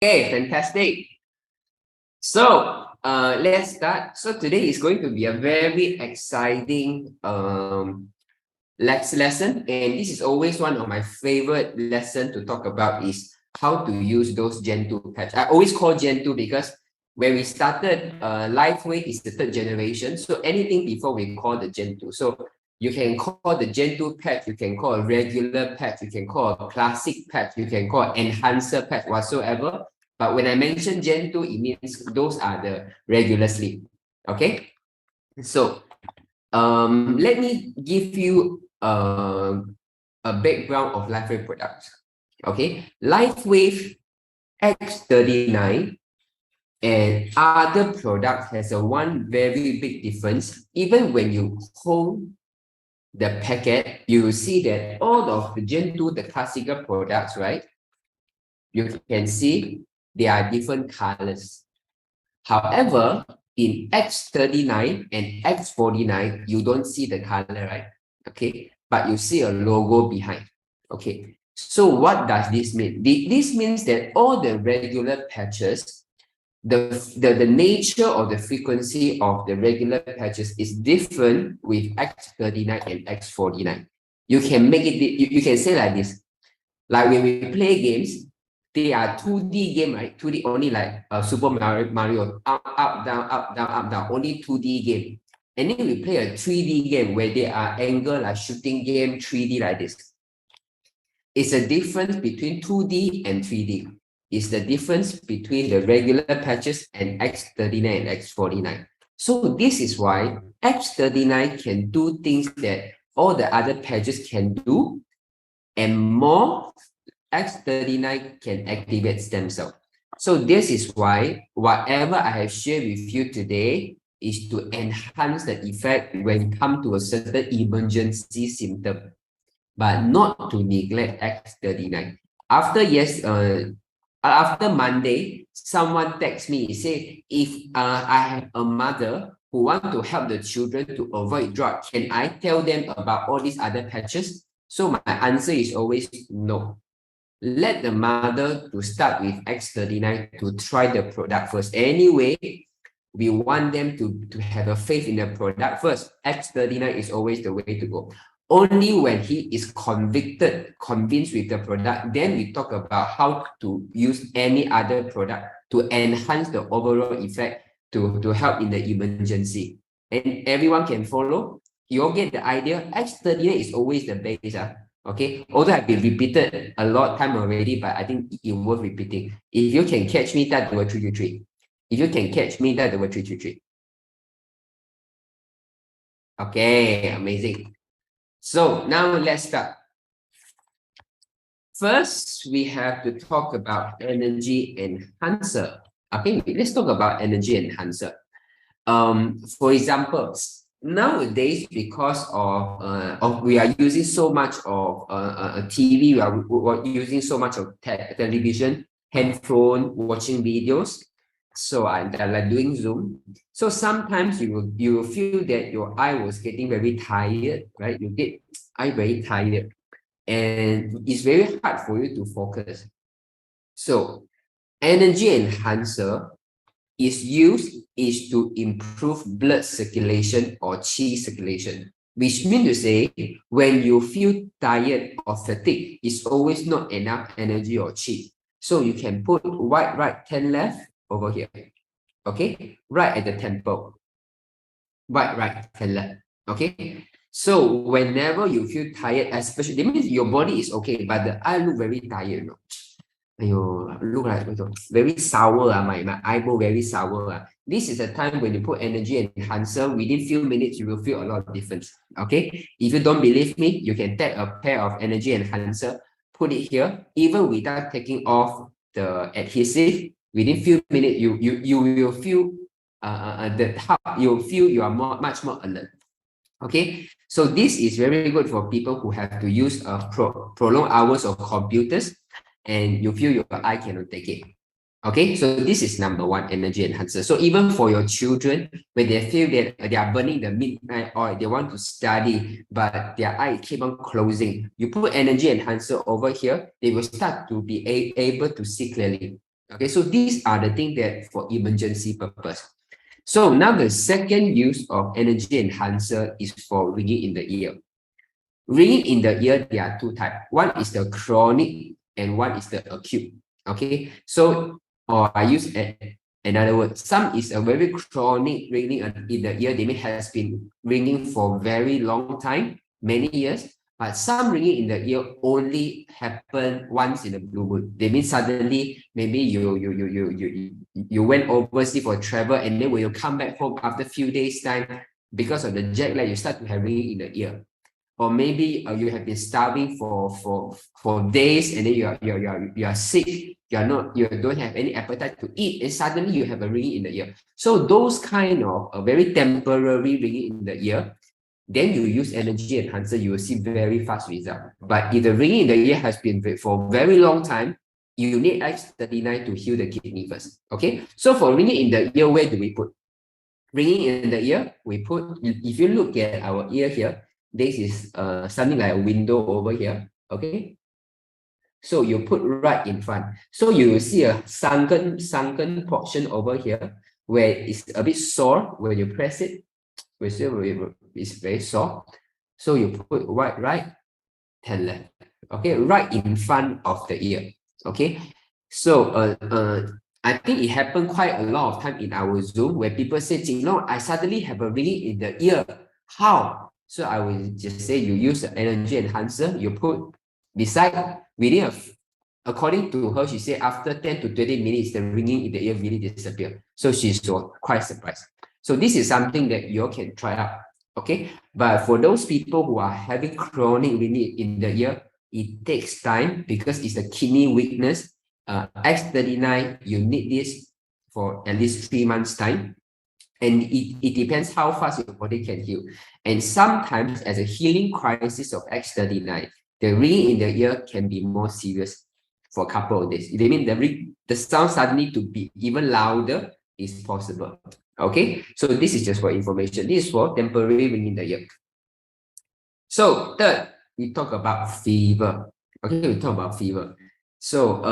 Okay, fantastic. So let's start. So today is going to be a very exciting lesson, and this is always one of my favorite lesson to talk about is how to use those Gen 2 patch. I always call Gen 2 because when we started, Lifewave is the third generation. So anything before we call the Gen 2. So you can call the Gen 2 patch, you can call a regular patch, you can call a classic patch, you can call enhancer patch whatsoever. But when I mention Gen 2, it means those are the regular sleep. Okay. So let me give you a background of Lifewave products. Okay. Lifewave X39 and other products has a one very big difference. Even when you hold the packet, you will see that all of the Gen 2, the classical products, right? You can see they are different colors. However, in X39 and X49, you don't see the color, right? Okay, but you see a logo behind. Okay, so what does this mean? This means that all the regular patches, the nature or the frequency of the regular patches is different with X39 and X49. You can make it, you can say like this, like when we play games, they are 2D game, right? 2D only like Super Mario, up, down, only 2D game. And then we play a 3D game where they are angle like shooting game, 3D like this. It's a difference between 2D and 3D. It's the difference between the regular patches and X39 and X49. So this is why X39 can do things that all the other patches can do, and more. X39 can activate stem cell. So this is why whatever I have shared with you today is to enhance the effect when it comes to a certain emergency symptom, but not to neglect X39. After Monday, someone text me, say, if I have a mother who want to help the children to avoid drug, can I tell them about all these other patches? So my answer is always no. Let the mother to start with X39 to try the product first. Anyway, we want them to have a faith in the product first. X39 is always the way to go. Only when he is convinced with the product, then we talk about how to use any other product to enhance the overall effect to help in the emergency. And everyone can follow. You all get the idea. X39 is always the base. Okay, although I've been repeated a lot of time already, but I think it's worth repeating. If you can catch me, that the word 333. If you can catch me, that the word 333. Okay, amazing. So now let's start. First, we have to talk about energy enhancer. Okay, let's talk about energy enhancer. For example, nowadays, because of we are using so much of TV, we're using so much of television, handphone, watching videos. So I'm like doing Zoom. So sometimes you will feel that your eye was getting very tired, right? You get eye very tired, and it's very hard for you to focus. So energy enhancer is used is to improve blood circulation or qi circulation, which means to say when you feel tired or fatigue, it's always not enough energy or qi. So you can put white right, 10 left over here. Okay, right at the temple. White right, 10 left. Okay. So whenever you feel tired, especially, that means your body is okay, but the eye look very tired, look like very sour, my eyeball very sour. This is a time when you put energy enhancer, within few minutes, you will feel a lot of difference. Okay. If you don't believe me, you can take a pair of energy enhancer, put it here, even without taking off the adhesive, within few minutes, you will feel you'll feel you are much more alert. Okay, so this is very good for people who have to use prolonged hours of computers and you feel your eye cannot take it. Okay, so this is number one, energy enhancer. So even for your children, when they feel that they are burning the midnight oil, they want to study, but their eye keep on closing, you put energy enhancer over here, they will start to be able to see clearly. Okay, so these are the things that for emergency purpose. So now the second use of energy enhancer is for ringing in the ear. Ringing in the ear, there are two types. One is the chronic and one is the acute. Okay, so or I use another word. Some is a very chronic ringing in the ear. They may has been ringing for very long time, many years. But some ringing in the ear only happen once in a blue moon. They mean suddenly maybe you went overseas for travel, and then when you come back home after a few days time, because of the jet lag, you start to have ringing in the ear. Or maybe you have been starving for days, and then you are sick, you don't have any appetite to eat, and suddenly you have a ringing in the ear. So those kind of a very temporary ringing in the ear, then you use energy enhancer, you will see very fast result. But if the ringing in the ear has been for a very long time, you need X39 to heal the kidney first. Okay, so for ringing in the ear, where do we put? Ringing in the ear, we put, if you look at our ear here, this is something like a window over here. Okay, so you put right in front, so you will see a sunken portion over here where it's a bit sore. When you press it, it's very sore. So you put right and left. Okay, right in front of the ear. Okay, so I think it happened quite a lot of time in our Zoom where people say, I suddenly have a ringing in the ear. How? So I will just say you use the energy enhancer, you put beside, according to her, she said after 10 to 20 minutes, the ringing in the ear really disappeared. So she's quite surprised. So this is something that you can try out. Okay, but for those people who are having chronic ringing in the ear, it takes time because it's a kidney weakness. X39, you need this for at least 3 months time. And it depends how fast your body can heal. And sometimes as a healing crisis of X39, the ringing in the ear can be more serious for a couple of days. They mean the sound suddenly to be even louder is possible. Okay, so this is just for information. This is for temporary ringing in the ear. So third, we talk about fever. Okay, we talk about fever. So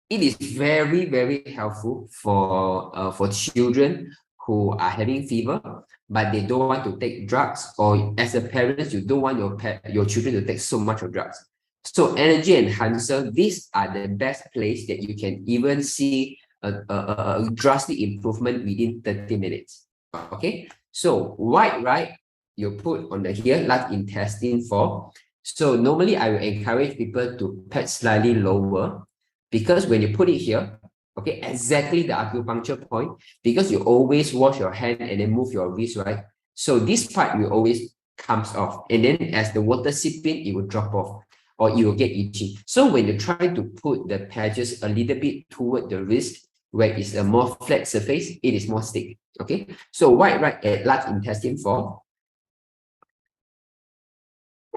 it is very, very helpful for children who are having fever, but they don't want to take drugs, or as a parent, you don't want your children to take so much of drugs. So energy enhancer, these are the best place that you can even see a drastic improvement within 30 minutes. Okay, so white, right? You put on the here, large intestine 4. So normally I will encourage people to pat slightly lower, because when you put it here, okay, exactly the acupuncture point, because you always wash your hand and then move your wrist, right? So this part will always comes off, and then as the water seep in, it will drop off, or it will get itchy. So when you try to put the patches a little bit toward the wrist, where it's a more flat surface, it is more sticky. Okay, so white right at large intestine 4.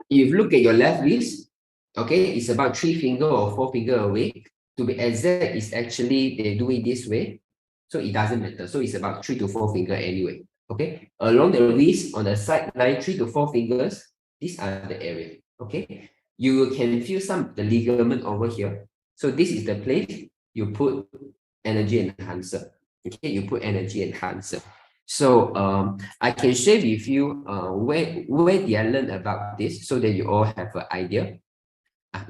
If you look at your left wrist, okay, it's about 3 finger or 4 finger away. To be exact, it's actually they do it this way, so it doesn't matter. So it's about 3 to 4 finger anyway. Okay, along the wrist on the side line, 3 to 4 fingers. These are the area. Okay, you can feel some the ligament over here. So this is the place you put energy enhancer. Okay, you put energy enhancer. So I can share with you where did I learn about this, so that you all have an idea.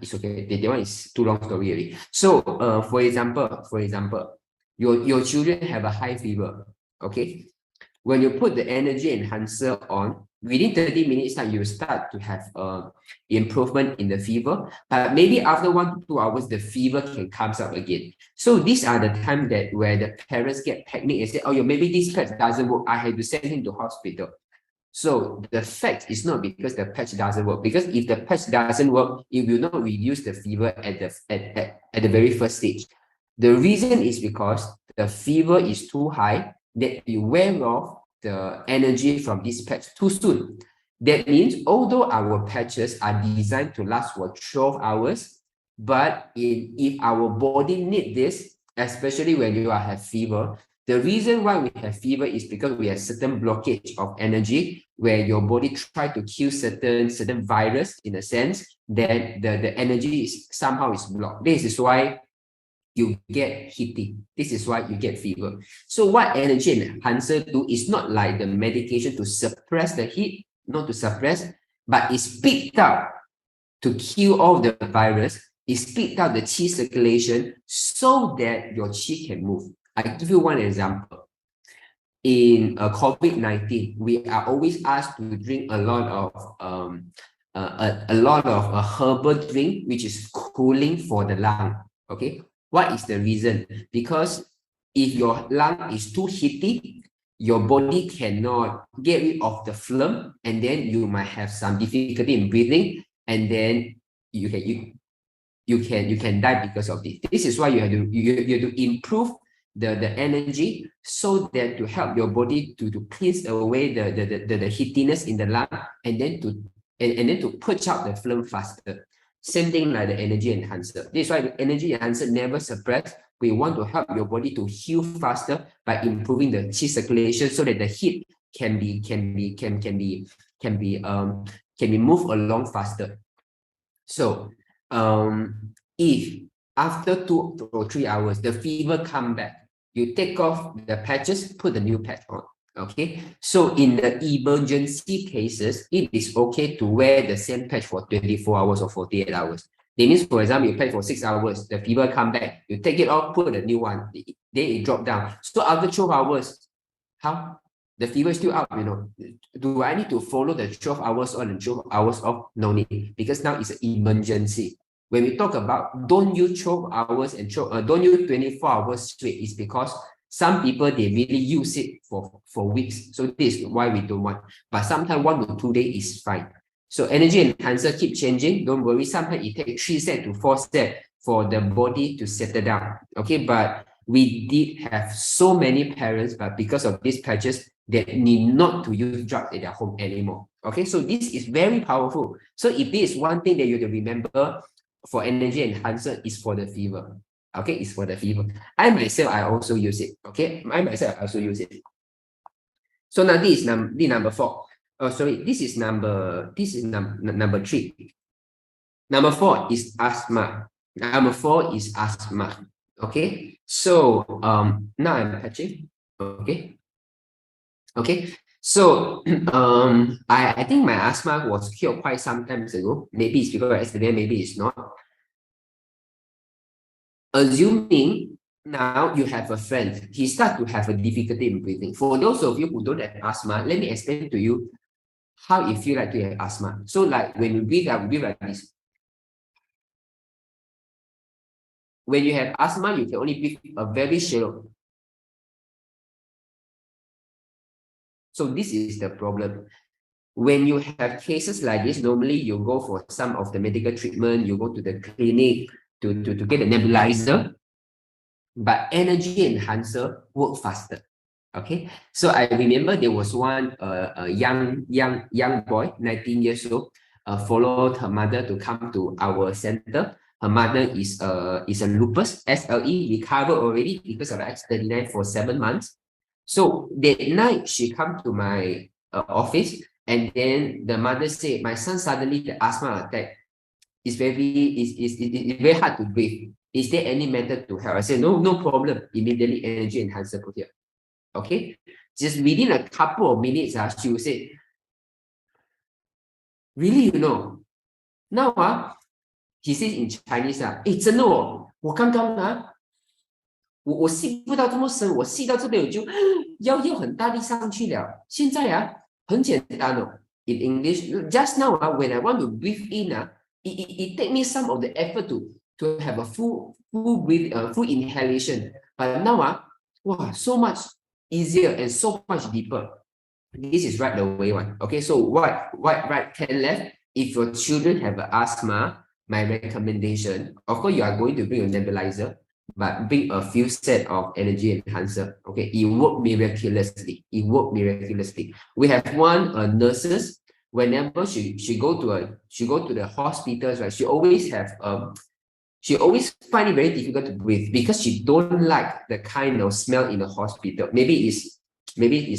It's okay. That one is too long story already. So for example, your children have a high fever. Okay, when you put the energy enhancer on, within 30 minutes time, you start to have improvement in the fever. But maybe after 1 to 2 hours, the fever can come up again. So these are the time that where the parents get panic and say, oh, maybe this patch doesn't work. I have to send him to hospital. So the fact is not because the patch doesn't work. Because if the patch doesn't work, it will not reduce the fever at the very first stage. The reason is because the fever is too high, that you wear off the energy from this patch too soon. That means although our patches are designed to last for 12 hours, but if our body need this, especially when you have fever, the reason why we have fever is because we have certain blockage of energy where your body try to kill certain virus, in a sense that the energy is somehow is blocked. This is why you get heating. This is why you get fever. So what energy enhancer do is not like the medication to suppress the heat, not to suppress, but it's picked up to kill all the virus. It's picked up the qi circulation so that your qi can move. I give you one example. In COVID-19, we are always asked to drink a lot of a herbal drink, which is cooling for the lung. Okay, what is the reason? Because if your lung is too heaty, your body cannot get rid of the phlegm, and then you might have some difficulty in breathing, and then you can die because of this. This is why you have to improve the energy so that to help your body to cleanse away the heatiness in the lung, and then to purge out the phlegm faster. Same thing like the energy enhancer. This is why the energy enhancer never suppress. We want to help your body to heal faster by improving the qi circulation so that the heat can be moved along faster. So if after 2 or 3 hours the fever come back, you take off the patches, put the new patch on. Okay, so in the emergency cases, it is okay to wear the same patch for 24 hours or 48 hours. That means, for example, you patch for 6 hours, the fever come back, you take it off, put a new one, then it drop down. So after 12 hours, how? The fever is still up, you know. Do I need to follow the 12 hours on and 12 hours off? No need, because now it's an emergency. When we talk about don't use 12 hours and don't use 24 hours straight, it's because some people, they really use it for weeks. So this is why we don't want. But sometimes 1 to 2 days is fine. So energy enhancer keep changing. Don't worry. Sometimes it takes 3 steps to 4 steps for the body to settle down. Okay, but we did have so many parents, but because of these patches, that need not to use drugs at their home anymore. Okay, so this is very powerful. So if this is one thing that you have to remember for energy enhancer, is for the fever. Okay, it's for the fever. I myself, I also use it. Okay, I myself, I also use it. So now this is number 4. Oh, sorry, this is number 3. Number 4 is asthma. Number 4 is asthma. Okay, so now I'm patching. Okay, so I think my asthma was cured quite some time ago. Maybe it's because of accident, maybe it's not. Assuming now you have a friend, he starts to have a difficulty in breathing. For those of you who don't have asthma, let me explain to you how it feels like to have asthma. So like when you breathe, we breathe like this. When you have asthma, you can only breathe a very shallow. So this is the problem. When you have cases like this, normally you go for some of the medical treatment, you go to the clinic to get a nebulizer, but energy enhancer work faster. Okay, so I remember there was one a young boy, 19 years old, followed her mother to come to our center. Her mother is a lupus, SLE, recovered already because of accident for 7 months. So that night she come to my office, and then the mother said, my son suddenly the asthma attack. It's very hard to breathe. Is there any method to help? I said, no problem. Immediately energy enhancer put here. Okay, just within a couple of minutes, she will say, really, you know, now he says in Chinese 真的哦，我刚刚我吸不到这么深，我吸到这边我就要很大力上去了。现在很简单哦。In English, just now when I want to breathe in it take me some of the effort to have a full inhalation. But now wow, so much easier and so much deeper. This is right the way one. Okay, so right, 10 left. If your children have asthma, my recommendation, of course, you are going to bring a nebulizer, but bring a few set of energy enhancer. Okay, it worked miraculously. It worked miraculously. We have one nurses. Whenever she go to the hospitals, right? She always find it very difficult to breathe because she don't like the kind of smell in the hospital. Maybe it's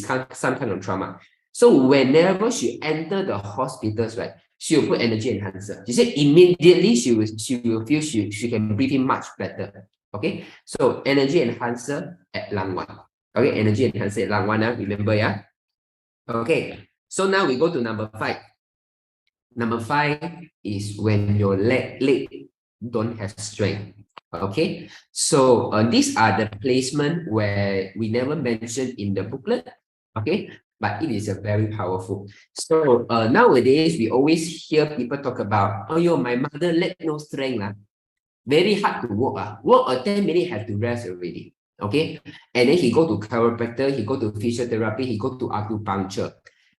some kind of trauma. So whenever she enter the hospitals, right, she will put energy enhancer. She said immediately she will feel she can breathe in much better. Okay, so energy enhancer at lung 1. Okay, energy enhancer at lung 1, remember, yeah? Okay, so now we go to number 5. Number 5 is when your leg don't have strength. Okay, so these are the placement where we never mentioned in the booklet. Okay, but it is a very powerful. So nowadays we always hear people talk about, oh yo, my mother leg no strength lah. Very hard to walk. Walk a 10 minutes have to rest already. Okay, and then he go to chiropractor, he go to physiotherapy, he go to acupuncture.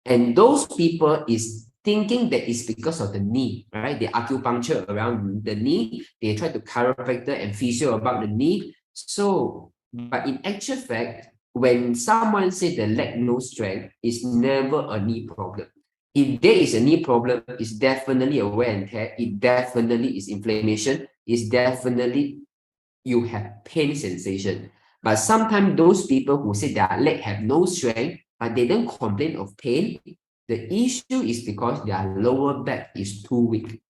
And those people is thinking that it's because of the knee, right? They acupuncture around the knee, they try to chiropractor and physio about the knee. So, but in actual fact, when someone say the leg no strength, it's never a knee problem. If there is a knee problem, it's definitely a wear and tear. It definitely is inflammation. It's definitely you have pain sensation. But sometimes those people who say their leg have no strength, but they don't complain of pain, the issue is because their lower back is too weak.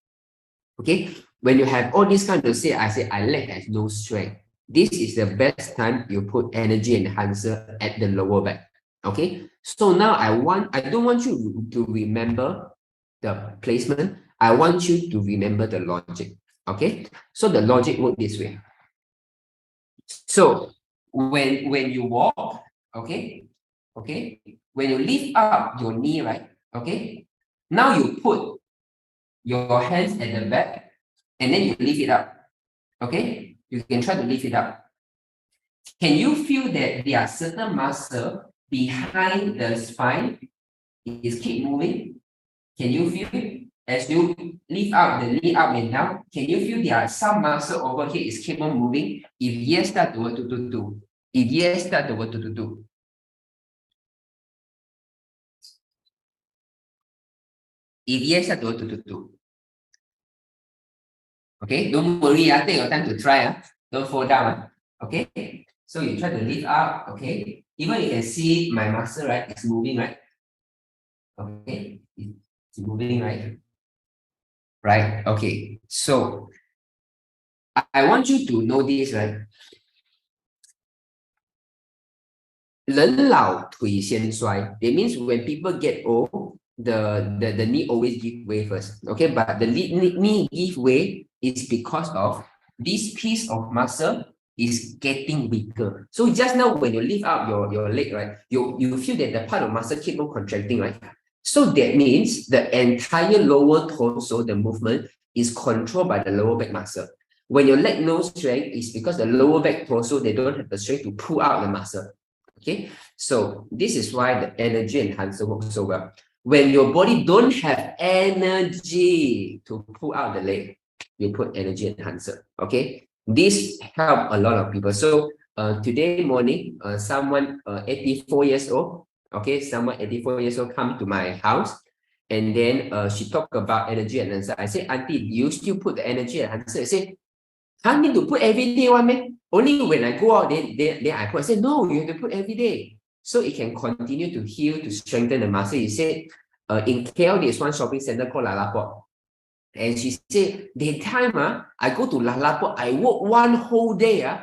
Okay, when you have all this kind of say, I say, I leg has no strength. This is the best time you put energy enhancer at the lower back. Okay, so now I don't want you to remember the placement. I want you to remember the logic. Okay, so the logic works this way. So when you walk, okay, when you lift up your knee, right, okay, now you put your hands at the back and then you lift it up, okay, you can try to lift it up. Can you feel that there are certain muscle behind the spine is keep moving? Can you feel it? As you lift up the knee up and down, can you feel there are some muscle over here is keep on moving? If yes, start the word to. If yes, start the word to. If yes, start the word to. Okay, don't worry, take your time to try. Don't fall down. Okay, so you try to lift up. Okay, even you can see my muscle, right? It's moving, right? Okay, it's moving, right? Right. Okay, so I want you to know this, right? 人老腿先衰. It means when people get old, the knee always give way first. Okay, but the knee give way is because of this piece of muscle is getting weaker. So just now when you lift up your leg, right, you feel that the part of muscle keep on contracting, right? So that means the entire lower torso, the movement is controlled by the lower back muscle. When your leg no strength, is because the lower back torso, they don't have the strength to pull out the muscle. Okay, so this is why the energy enhancer works so well. When your body don't have energy to pull out the leg, you put energy enhancer. Okay, this help a lot of people. So today morning, someone 84 years old, okay, someone 84 years old come to my house, and then she talked about energy enhancer. I said, Auntie, you still put the energy enhancer? I said, I need to put every day one, man. Only when I go out, then I put. I said, no, you have to put every day. So it can continue to heal, to strengthen the muscle. He said, in KL, there's one shopping center called Lalaport. And she said, daytime, I go to Lalaport, I walk one whole day.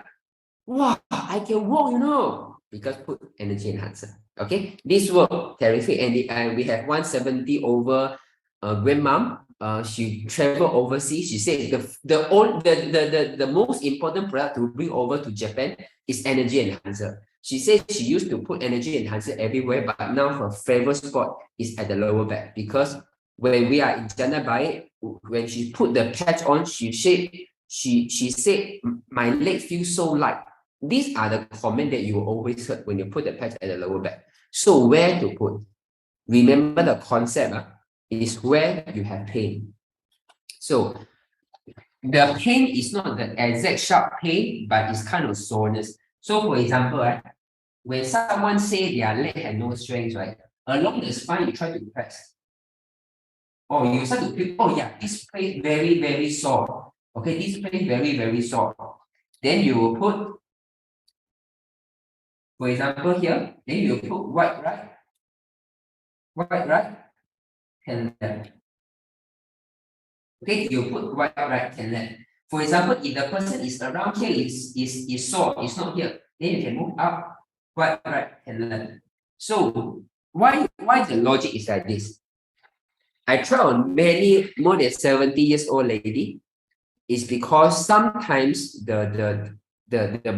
Wow, I can walk, because put energy enhancer. Okay, this work terrific. And we have 170 over grandmom. She traveled overseas. She said the most important product to bring over to Japan is energy enhancer. She said she used to put energy enhancer everywhere, but now her favorite spot is at the lower back, because when we are in Janabai, when she put the patch on, she said my leg feels so light. These are the comments that you will always heard when you put the patch at the lower back. So where to put? Remember the concept is where you have pain. So the pain is not the exact sharp pain, but it's kind of soreness. So for example, when someone say their leg had no strength, right, along the spine you try to press. Oh, you start to feel, oh yeah, this place very, very sore. Okay, this place very, very sore. Then you will put, for example, here, then you put right, and left. Okay, you put right, and left. For example, if the person is around here, is sore, it's not here, then you can move up, right, and left. So why the logic is like this? I try on many more than 70 years old lady, is because sometimes the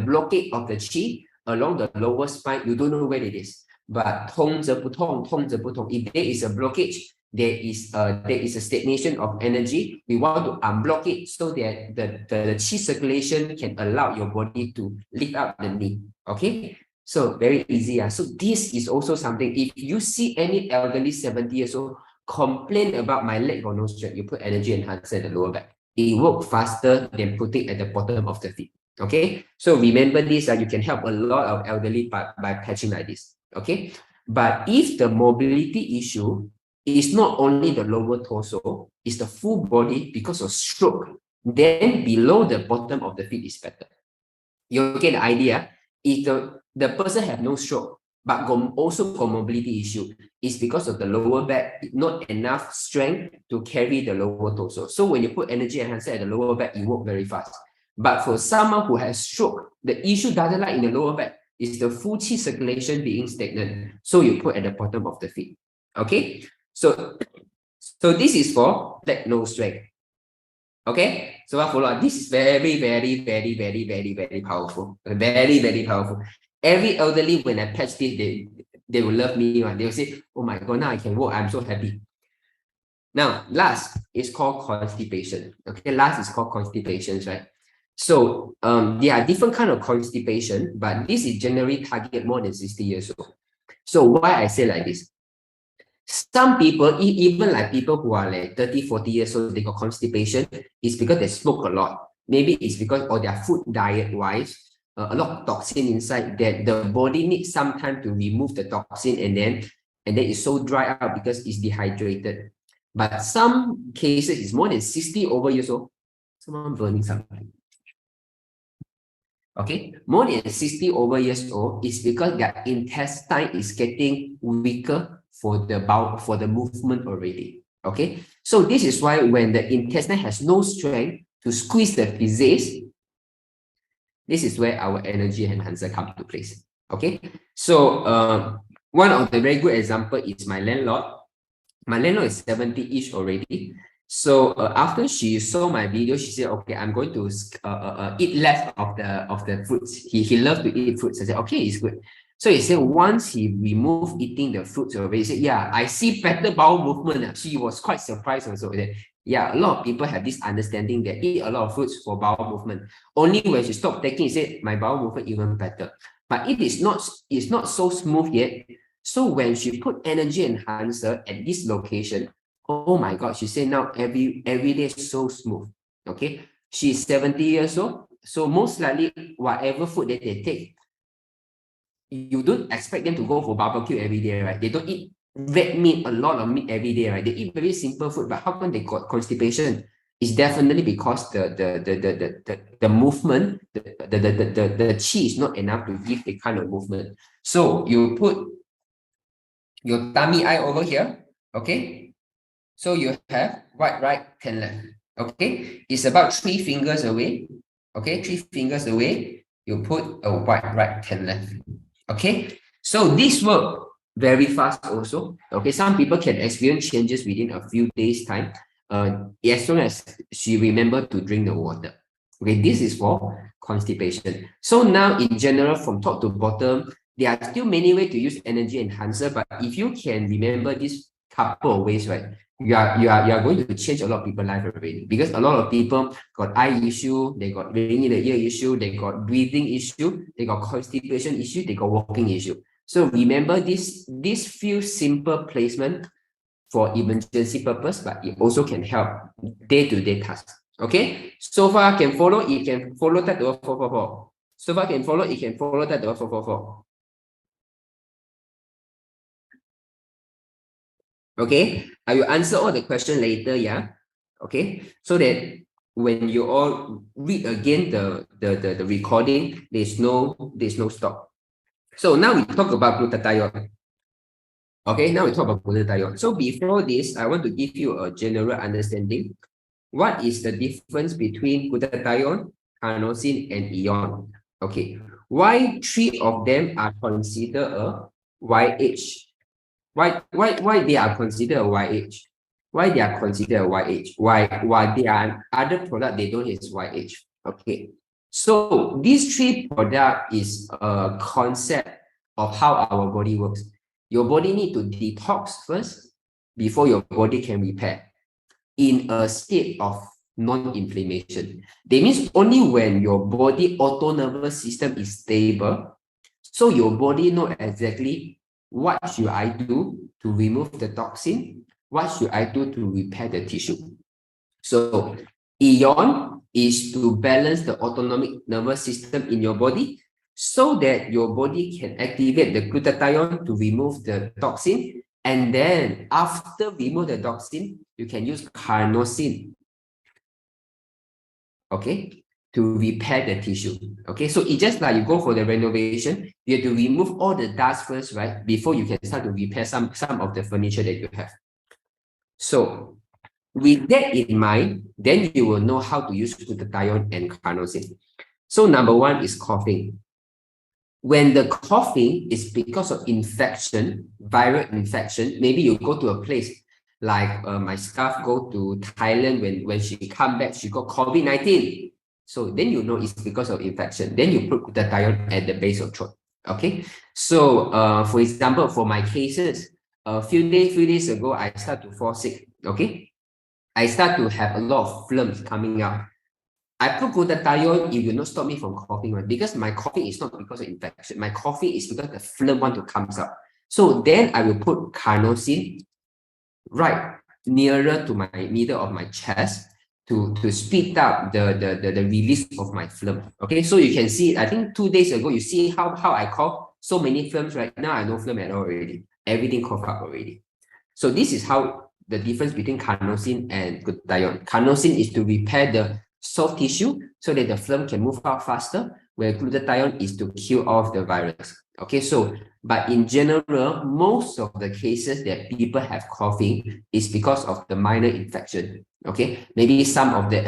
blockade of the qi along the lower spine, you don't know where it is. But 通则不痛, 痛则不痛. If there is a blockage, there is a stagnation of energy. We want to unblock it so that the qi circulation can allow your body to lift up the knee. Okay, so very easy. So this is also something. If you see any elderly 70 years old complain about my leg or no strength, you put energy enhancer at the lower back. It works faster than putting at the bottom of the feet. Okay, so remember this, you can help a lot of elderly by patching like this. Okay, but if the mobility issue is not only the lower torso, it's the full body because of stroke, then below the bottom of the feet is better. You get the idea? If the person have no stroke, but also got mobility issue, is because of the lower back, not enough strength to carry the lower torso. So when you put energy enhancer at the lower back, it works very fast. But for someone who has stroke, the issue doesn't lie in the lower back, is the full qi circulation being stagnant. So you put at the bottom of the feet. Okay? So this is for leg no strength. Okay, so I follow. This is very, very, very, very, very, very powerful. Very, very powerful. Every elderly, when I patch this, they will love me. They will say, oh my God, now I can walk. I'm so happy. Now, last is called constipation. Okay, last is called constipation, right? So there are different kind of constipation, but this is generally target more than 60 years old. So why I say like this? Some people, even like people who are like 30, 40 years old, they got constipation, it's because they smoke a lot. Maybe it's because of their food diet wise, a lot of toxin inside that the body needs some time to remove the toxin, and then it's so dry out because it's dehydrated. But some cases is more than 60 over years old, someone burning something. Okay, more than 60 over years old is because their intestine is getting weaker for the movement already. Okay, so this is why when the intestine has no strength to squeeze the feces, this is where our energy enhancer comes to place. Okay, so one of the very good example is my landlord. My landlord is 70-ish already. So after she saw my video, she said, okay, I'm going to eat less of the fruits. He loves to eat fruits. I said, okay, it's good. So he said once he removed eating the fruits already, he said, yeah, I see better bowel movement. She was quite surprised also that, yeah, a lot of people have this understanding that eat a lot of fruits for bowel movement. Only when she stopped taking, she said, my bowel movement even better. But it's not so smooth yet. So when she put energy enhancer at this location, oh my God, she said now every day is so smooth. Okay, she's 70 years old, so most likely whatever food that they take, you don't expect them to go for barbecue every day, right? They don't eat red meat, a lot of meat every day, right? They eat very simple food, but how come they got constipation? It's definitely because the movement, the qi is not enough to give the kind of movement. So you put your tummy eye over here, okay? So you have right, 10 left, okay? It's about 3 fingers away, okay? 3 fingers away, you put a right, 10 left, okay? So this work very fast also, okay? Some people can experience changes within a few days time, as long as she remember to drink the water. Okay, this is for constipation. So now in general, from top to bottom, there are still many ways to use energy enhancer, but if you can remember this couple of ways, right, you are going to change a lot of people's life already, because a lot of people got eye issue, they got ringing the ear issue, they got breathing issue, they got constipation issue, they got walking issue. So remember this few simple placement for emergency purpose, but it also can help day-to-day tasks. Okay, so far can follow, it can follow that to 444. So far can follow, it can follow that to 444. Okay, I will answer all the question later, yeah. Okay, so that when you all read again the recording, there's no stop. So now we talk about glutathione. Okay, now we talk about glutathione. So before this, I want to give you a general understanding. what is the difference between glutathione, carnosine, and Aeon? Okay, why three of them are considered a YH? Why they are considered a YH? Why they are considered a YH? Why they are other product they don't is YH? Okay, so these three product is a concept of how our body works. Your body need to detox first before your body can repair in a state of non-inflammation. That means only when your body auto nervous system is stable, so your body know exactly what should I do to remove the toxin, what should I do to repair the tissue. So Aeon is to balance the autonomic nervous system in your body so that your body can activate the glutathione to remove the toxin. And then after remove the toxin, you can use carnosine, okay, to repair the tissue. Okay, so it's just like you go for the renovation, you have to remove all the dust first, right? Before you can start to repair some of the furniture that you have. So with that in mind, then you will know how to use glutathione and carnosine. So number one is coughing. When the coughing is because of infection, viral infection, maybe you go to a place like my staff go to Thailand, when she come back, she got COVID-19. So then you know it's because of infection. Then you put glutathione at the base of throat. Okay. So for example, for my cases, a few days ago, I start to fall sick. Okay. I start to have a lot of phlegms coming out. I put glutathione, it will not stop me from coughing, right? Because my coughing is not because of infection. My coughing is because the phlegm want to come out. So then I will put carnosine right nearer to my middle of my chest to speed up the release of my phlegm. Okay, so you can see, I think 2 days ago, you see how I cough, so many phlegms. Right now, I no phlegm at all already. Everything cough up already. So this is how the difference between carnosine and glutathione. Carnosine is to repair the soft tissue so that the phlegm can move out faster, where glutathione is to kill off the virus. Okay, so but in general, most of the cases that people have coughing is because of the minor infection. Okay, maybe some of the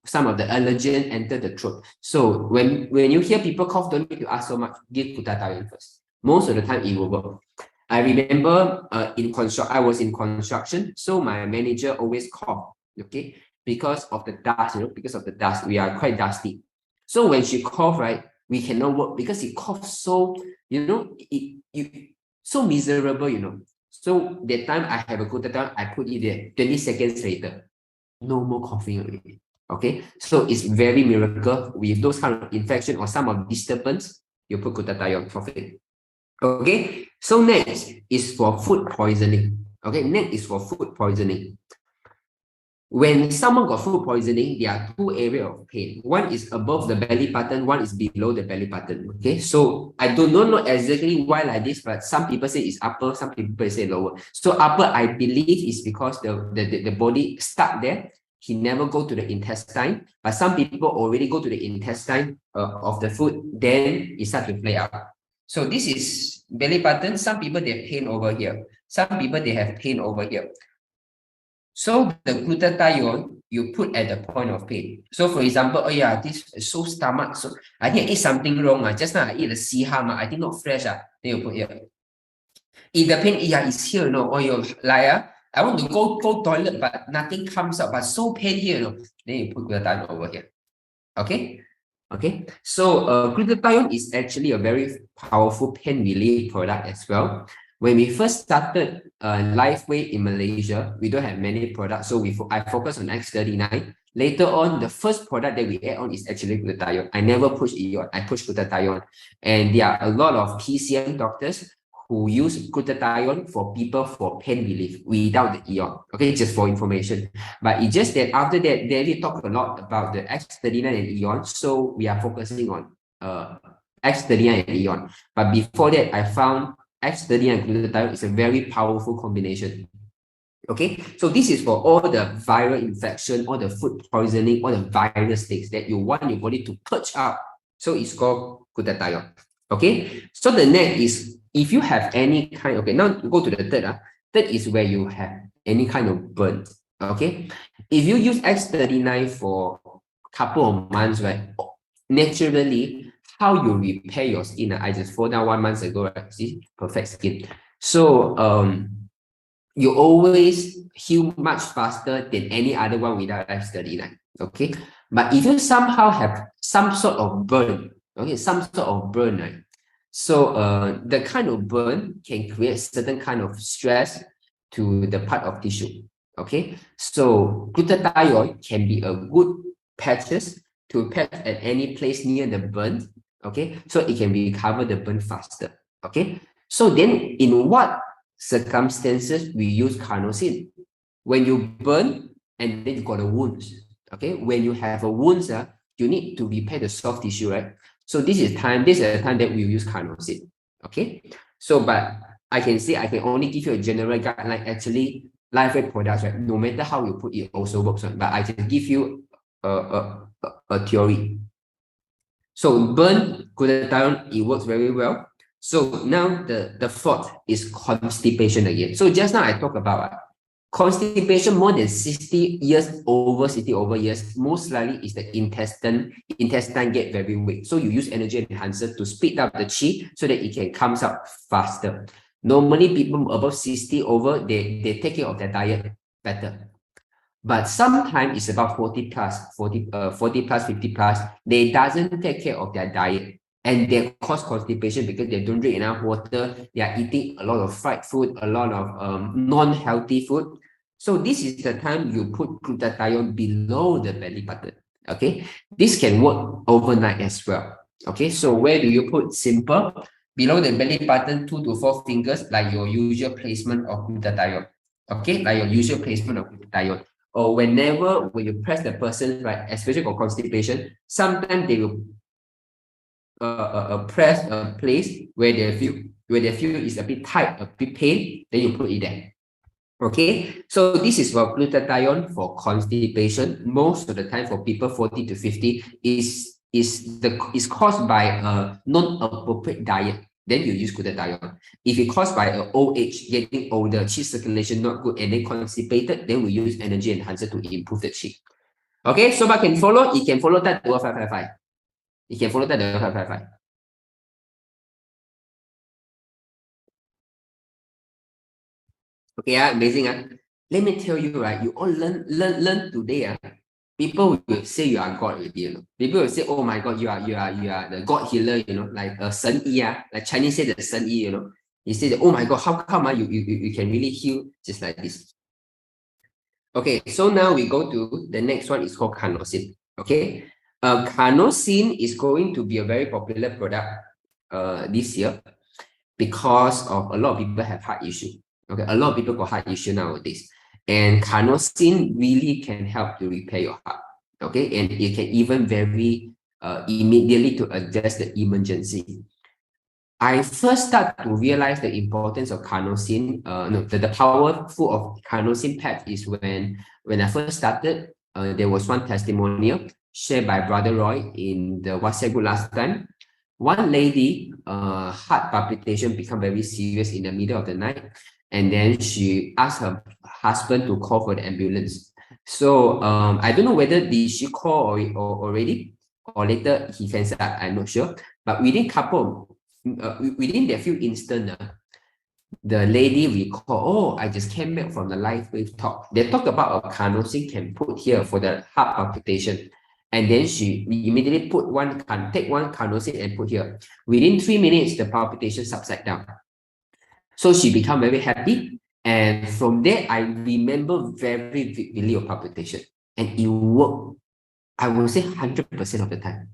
allergen enter the throat. So when you hear people cough, don't need to ask so much. Give glutathione first. Most of the time, it will work. I remember I was in construction, so my manager always cough, okay, because of the dust, because of the dust, we are quite dusty. So when she cough, right, we cannot work because it coughs so, so miserable. So that time I have a glutathione, I put it there, 20 seconds later, no more coughing already. Okay, so it's very miracle with those kind of infection or some of disturbance, you put glutathione coughing. Okay, so next is for food poisoning. Okay, next is for food poisoning. When someone got food poisoning, there are two areas of pain. One is above the belly button, one is below the belly button. Okay, so I do not know exactly why like this, but some people say it's upper, some people say lower. So upper, I believe, is because the body stuck there. He never go to the intestine, but some people already go to the intestine of the food, then it start to play out. So this is belly button. Some people, they have pain over here. Some people, they have pain over here. So the glutathione, you put at the point of pain. So for example, oh yeah, this is so stomach. So I think I ate something wrong. Just now I eat the siham. I think not fresh. Then you put here. If the pain, yeah, it's here, or you're like, I want to go toilet, but nothing comes out, but so pain here, then you put glutathione over here. Okay? Okay, so glutathione is actually a very powerful pain relief product as well. When we first started Lifewave in Malaysia, we don't have many products, so I focus on X39. Later on, the first product that we add on is actually glutathione. I never push Aeon, I push glutathione. And there are a lot of PCM doctors who use glutathione for people for pain relief without the Aeon. Okay, just for information. But it's just that after that, David talked a lot about the X39 and Aeon, so we are focusing on X39 and Aeon. But before that, I found X39 and glutathione is a very powerful combination. Okay, so this is for all the viral infection, all the food poisoning, all the virus things that you want your body to purge out. So it's called glutathione. Okay, so the next is if you have any kind, okay, now go to the third. Third is where you have any kind of burn. Okay, if you use X39 for a couple of months, right, naturally, how you repair your skin, I just fall down 1 month ago, right? See, perfect skin. So you always heal much faster than any other one without X39. Okay, but if you somehow have some sort of burn, okay, some sort of burn, right? So the kind of burn can create certain kind of stress to the part of tissue. Okay, so glutathione can be a good patches to patch at any place near the burn. Okay, so it can recover the burn faster. Okay, so then in what circumstances we use carnosine? When you burn and then you got a wounds. Okay, when you have a wounds, you need to repair the soft tissue, right? So this is the time that we use carnosine. Okay, so but I can say I can only give you a general guideline. Actually, Lifewave products, right? No matter how you put it, also works. Right? But I can give you a theory. So burn glutathione, it works very well. So now the fourth is constipation again. So just now I talked about constipation more than 60 over years, most likely is the intestine get very weak. So you use energy enhancer to speed up the chi so that it can come out faster. Normally people above 60 over, they take care of their diet better. But sometimes it's about 40 plus, 40 plus, 50 plus, they doesn't take care of their diet and they cause constipation because they don't drink enough water, they are eating a lot of fried food, a lot of non-healthy food. So this is the time you put glutathione below the belly button. Okay, this can work overnight as well. Okay, so where do you put? Simple, below the belly button, 2 to 4 fingers, like your usual placement of glutathione. Okay, like your usual placement of glutathione. Or whenever when you press the person, right, especially for constipation, sometimes they will press a place where they feel is a bit tight, a bit pain, then you put it there. Okay, so this is for glutathione for constipation. Most of the time for people 40 to 50 is caused by a non-appropriate diet. Then you use glutathione. If it's caused by an old age, getting older, chi circulation not good, and then constipated, then we use energy enhancer to improve the chi. Okay, so but can follow, it can follow that 555. It can follow that 555. Okay, amazing. Let me tell you, right? You all learn today. People will say you are God already, you know. People will say, oh my God, you are the God healer, you know, like a 神医, like Chinese say the 神医, you know. You say that, oh my God, how come you can really heal just like this? Okay, so now we go to the next one, is called Carnosine. Okay, Carnosine is going to be a very popular product this year because of a lot of people have heart issue. Okay, a lot of people got heart issue nowadays, and Carnosine really can help to repair your heart. Okay, and it can even very immediately to address the emergency. I first start to realize the importance of carnosine. No, the powerful of carnosine patch is when I first started. There was one testimonial shared by Brother Roy in the WhatsApp group last time. One lady, heart palpitation become very serious in the middle of the night, and then she asked her husband to call for the ambulance. So I don't know whether did she call or already or later he can start. I'm not sure, but within that few instants, the lady recall, oh, I just came back from the Lifewave talk. They talk about a carnosine can put here for the heart palpitation. And then she immediately take one carnosine and put here. Within 3 minutes, the palpitation subside down. So she become very happy. And from there, I remember very vividly of palpitation. And it worked, I will say 100% of the time.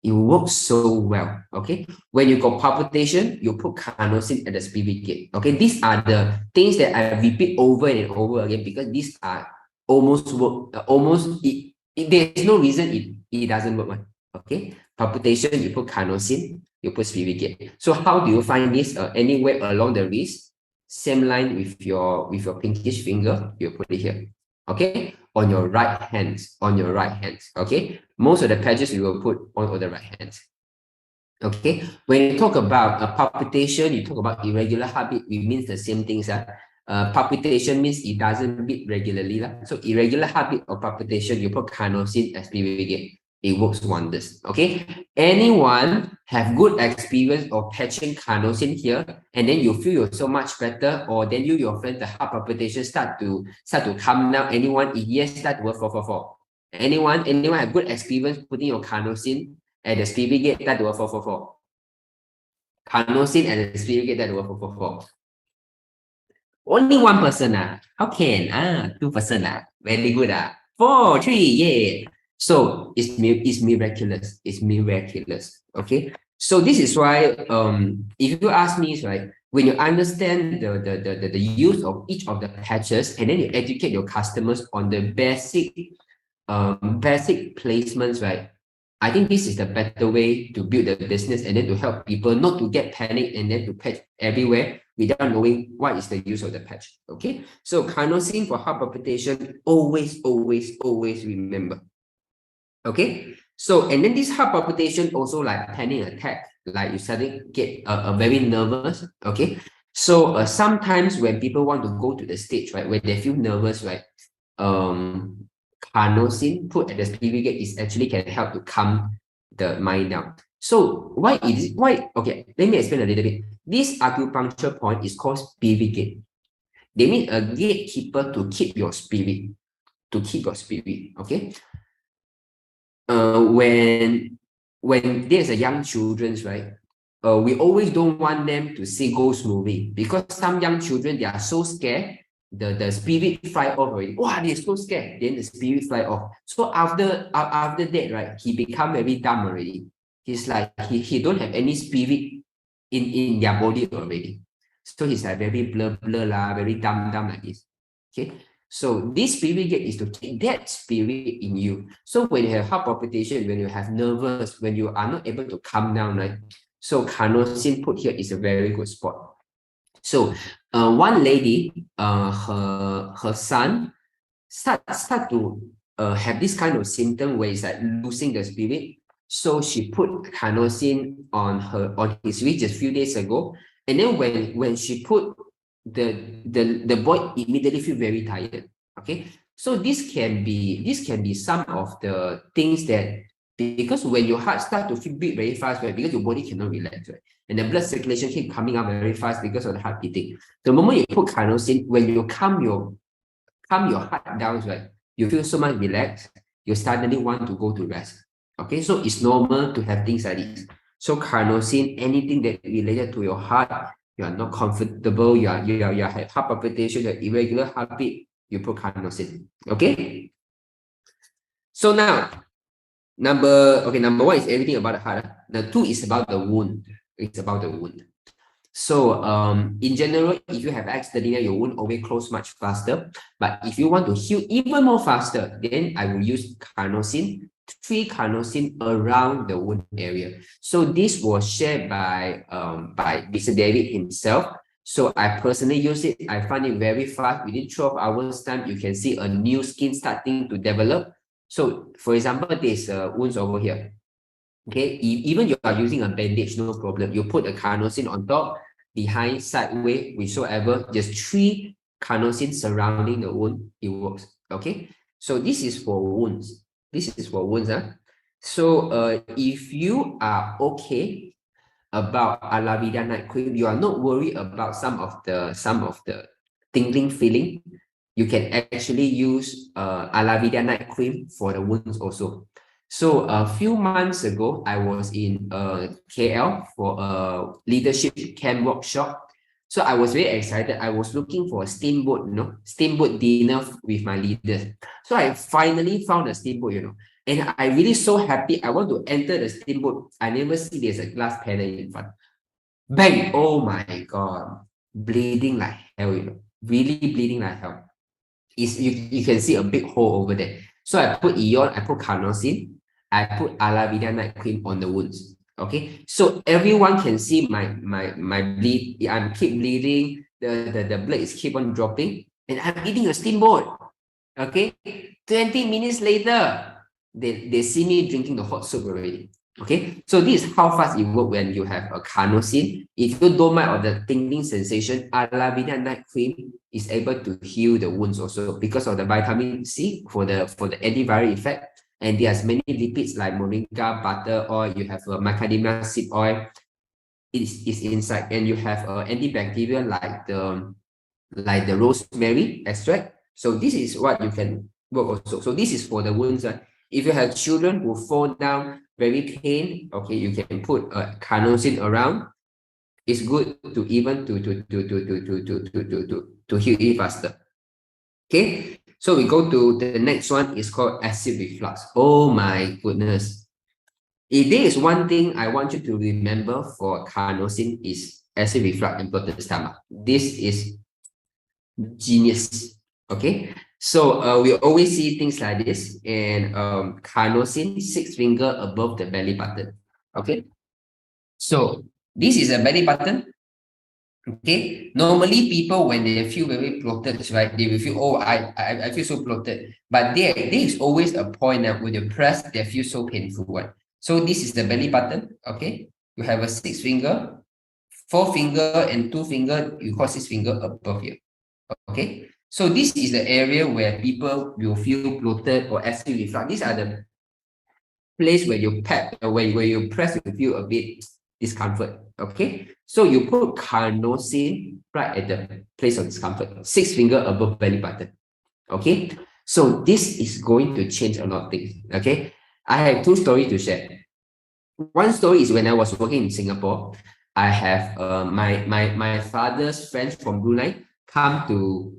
It works so well. Okay, when you got palpitation, you put carnosine at the spirit gate. Okay, these are the things that I repeat over and over again because these are almost work, there's no reason it doesn't work. Okay, palpitation, you put carnosine, you put spirit gate. So how do you find this? Anywhere along the wrist, same line with your pinkish finger, you put it here. Okay, on your right hands, okay. Most of the patches you will put on the right hands. Okay, when you talk about a palpitation, you talk about irregular heartbeat, it means the same things. Palpitation means it doesn't beat regularly. So irregular heartbeat or palpitation, you put Carnosine as PVG. It works wonders. Okay. Anyone have good experience of patching Carnosine here, and then you feel so much better, or then your friend, the heart palpitation start to come down. Anyone? If yes, start to work 444. Anyone have good experience putting your Carnosine at the PVG, start to work 444. Carnosine at the PVG, start to work 444. Only one person. How can? 2%. Very good. 4, 3, yeah. So it's miraculous. It's miraculous. Okay. So this is why if you ask me, right, when you understand the use of each of the patches, and then you educate your customers on the basic placements, right? I think this is the better way to build the business, and then to help people not to get panicked and then to patch everywhere without knowing what is the use of the patch. Okay, so Carnosine for heart palpitation, always remember. Okay, so and then this heart palpitation also like panic attack, like you suddenly get very nervous. Okay, so sometimes when people want to go to the stage, right, when they feel nervous, right, Carnosine put at the PV gate is actually can help to calm the mind down. So why? Okay, let me explain a little bit. This acupuncture point is called spirit gate. They need a gatekeeper to keep your spirit, okay? When there's a young children's, right? We always don't want them to see ghost movie, because some young children, they are so scared, the spirit fly off already. Wow, they're so scared. Then the spirit fly off. So after that, right, he become very dumb already. He's like he don't have any spirit in their body already. So he's like very blur lah, very dumb like this. Okay. So this spirit gate is to keep that spirit in you. So when you have heart palpitation, when you have nervous, when you are not able to calm down, right? So Carnosine put here is a very good spot. So one lady, her son start to have this kind of symptom where it's like losing the spirit. So she put Carnosine on his wrist just a few days ago, and then when she put the boy immediately feel very tired. Okay, so this can be some of the things that, because when your heart start to feel beat very fast, right, because your body cannot relax, right, and the blood circulation keep coming up very fast because of the heart beating. The moment you put Carnosine, when you calm your heart down, right, you feel so much relaxed, you suddenly want to go to rest. Okay, so it's normal to have things like this. So Carnosine, anything that related to your heart, you are not comfortable, you have heart palpitation, you have irregular heartbeat, you put Carnosine. Okay. So now, number one is everything about the heart. The 2 is about the wound. It's about the wound. So in general, if you have accident, your wound always close much faster. But if you want to heal even more faster, then I will use Carnosine, 3 Carnosine around the wound area. So this was shared by Mr. David himself. So I personally use it. I find it very fast. Within 12 hours time, you can see a new skin starting to develop. So for example, there's wounds over here. Okay, even you are using a bandage, no problem. You put a Carnosine on top, behind, sideways, whichever, just 3 Carnosine surrounding the wound, it works. Okay, so this is for wounds. So if you are okay about Alavida night cream, you are not worried about some of the tingling feeling, you can actually use Alavida night cream for the wounds also. So a few months ago, I was in KL for a leadership camp workshop. So I was very excited. I was looking for a steamboat, steamboat dinner with my leaders. So I finally found a steamboat, and I really so happy. I want to enter the steamboat. I never see there's a glass panel in front. Bang! Oh my God. Bleeding like hell, really bleeding like hell. You can see a big hole over there. So I put Aeon, I put Carnosine, I put Alavida night cream on the wounds. Okay, so everyone can see my bleed. I'm keep bleeding. The blood is keep on dropping, and I'm eating a steamboat. Okay, 20 minutes later, they see me drinking the hot soup already. Okay, so this is how fast it works when you have a Carnosine. If you don't mind of the tingling sensation, Alavida night cream is able to heal the wounds also because of the vitamin C for the antiviral effect. And there's many lipids like moringa butter oil, you have macadamia seed oil is inside, and you have antibacterial like the rosemary extract. So this is what you can work also. So this is for the wounds. If you have children who fall down very pain, okay, you can put carnosine around. It's good to even to heal it faster. Okay, so we go to the next one. Is called acid reflux. Oh my goodness! If there is one thing I want you to remember for carnosine is acid reflux and bloated stomach. This is genius. Okay, so we always see things like this, and carnosine 6 finger above the belly button. Okay, so this is a belly button. Okay, normally people when they feel very bloated, right, they will feel, oh, I feel so bloated. But there is always a point that when you press, they feel so painful. Right? So this is the belly button. Okay, you have a 6 finger, 4 finger, and 2 finger. You call 6 finger above here. Okay, so this is the area where people will feel bloated or acid reflux. These are the place where you pat, where you press, you feel a bit discomfort. Okay, so you put carnosine right at the place of discomfort, 6 finger above belly button. Okay, so this is going to change a lot of things. Okay, I have 2 stories to share. One story is when I was working in Singapore. I have my father's friends from Brunei come to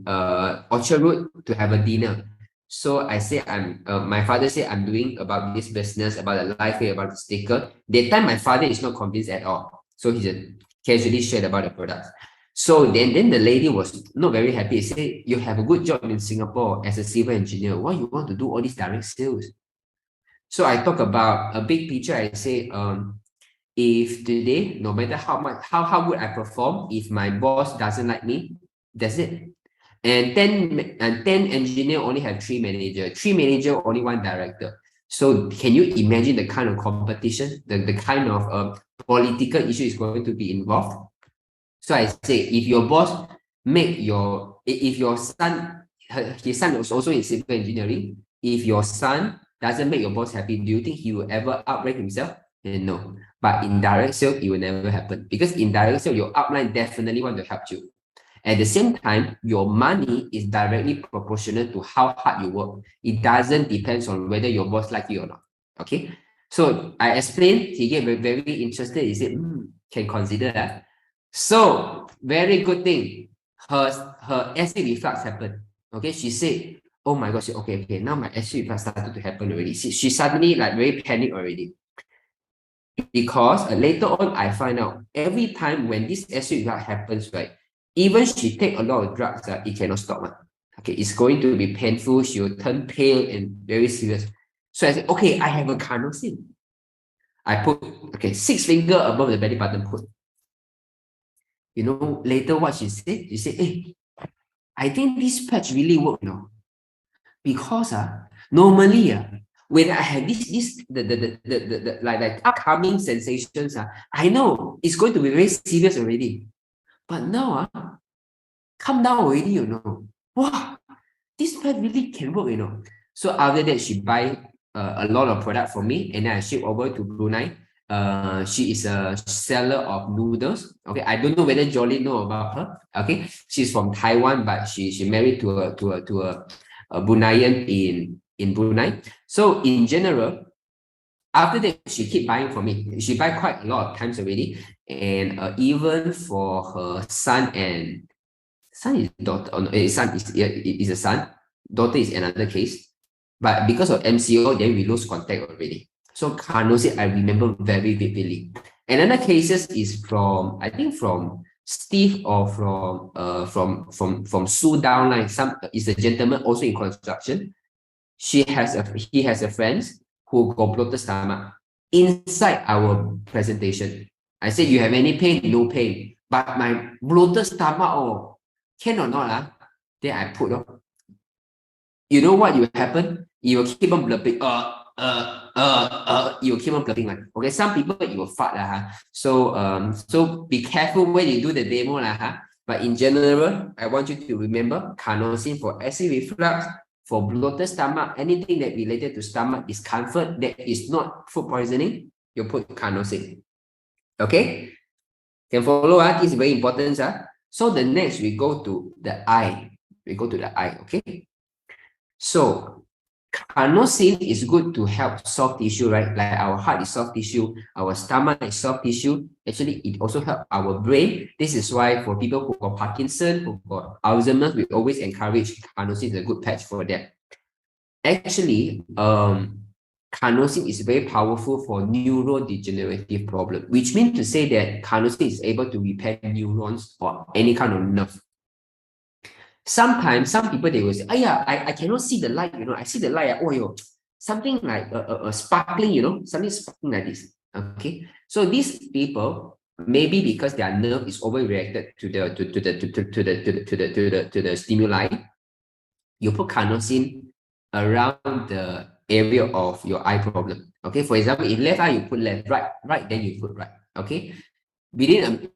Orchard Road to have a dinner. So I say my father said I'm doing about this business, about the Lifewave, about the sticker. That time my father is not convinced at all. So he just casually shared about the products. So then the lady was not very happy. She said, you have a good job in Singapore as a civil engineer. Why you want to do all these direct sales? So I talk about a big picture. I say, if today, no matter how good I perform, if my boss doesn't like me, that's it. And 10 engineer only have 3 manager, 3 manager only 1 director. So can you imagine the kind of competition, the kind of political issue is going to be involved? So I say, if your boss if your son, his son was also in civil engineering, if your son doesn't make your boss happy, do you think he will ever outrank himself? No. But in direct sale, it will never happen, because in direct sale, your upline definitely want to help you. At the same time, your money is directly proportional to how hard you work. It doesn't depend on whether your boss like you or not. Okay. So I explained, he get very interested. He said, can consider that. So very good thing. Her acid reflux happened. Okay. She said, oh my gosh, okay, now my acid reflux started to happen already. She suddenly like very panicked already. Because later on, I find out every time when this acid reflux happens, right, even she take a lot of drugs, it cannot stop. Okay, it's going to be painful. She will turn pale and very serious. So I said, okay, I have a carnosine. I put, okay, 6 finger above the belly button put. You know, later what she said? She said, hey, I think this patch really worked, because normally when I have the like upcoming sensations, I know it's going to be very serious already. But now, come down already, Wow, this pad really can work, So after that, she buy a lot of product from me, and then I ship over to Brunei. She is a seller of noodles. Okay, I don't know whether Jolly know about her. Okay, she's from Taiwan, but she married to a Bruneian in Brunei. So in general, after that, she keep buying from me. She buy quite a lot of times already, and even for her son and son is daughter. Oh, no, son is a son. Daughter is another case. But because of MCO, then we lose contact already. So carnosine, I remember very vividly. Another cases is from, I think from Steve or from Sue downline. Some is a gentleman also in construction. He has a friend who got bloated stomach inside our presentation. I said, you have any pain? No pain. But my bloated stomach, can or not? Then I put you know what will happen? You will keep on blurping. You will keep on blurping. Okay, some people it will fart. So be careful when you do the demo. But in general, I want you to remember carnosine for acid reflux, for bloated stomach, anything that related to stomach discomfort that is not food poisoning, you put carnosine. Okay? Can follow, this is very important. So the next we go to the eye. We go to the eye, okay? So carnosine is good to help soft tissue, right? Like our heart is soft tissue, our stomach is soft tissue. Actually, it also helps our brain. This is why for people who got Parkinson, who got Alzheimer's, we always encourage carnosine is a good patch for that. Actually, carnosine is very powerful for neurodegenerative problem, which means to say that carnosine is able to repair neurons or any kind of nerve. Sometimes some people they will say, oh yeah, I cannot see the light, I see the light, oh yo, something like a sparkling, something sparkling like this. Okay. So these people, maybe because their nerve is overreacted to the stimuli, you put carnosine around the area of your eye problem. Okay. For example, if left eye, you put left, right, then you put right. Okay. Within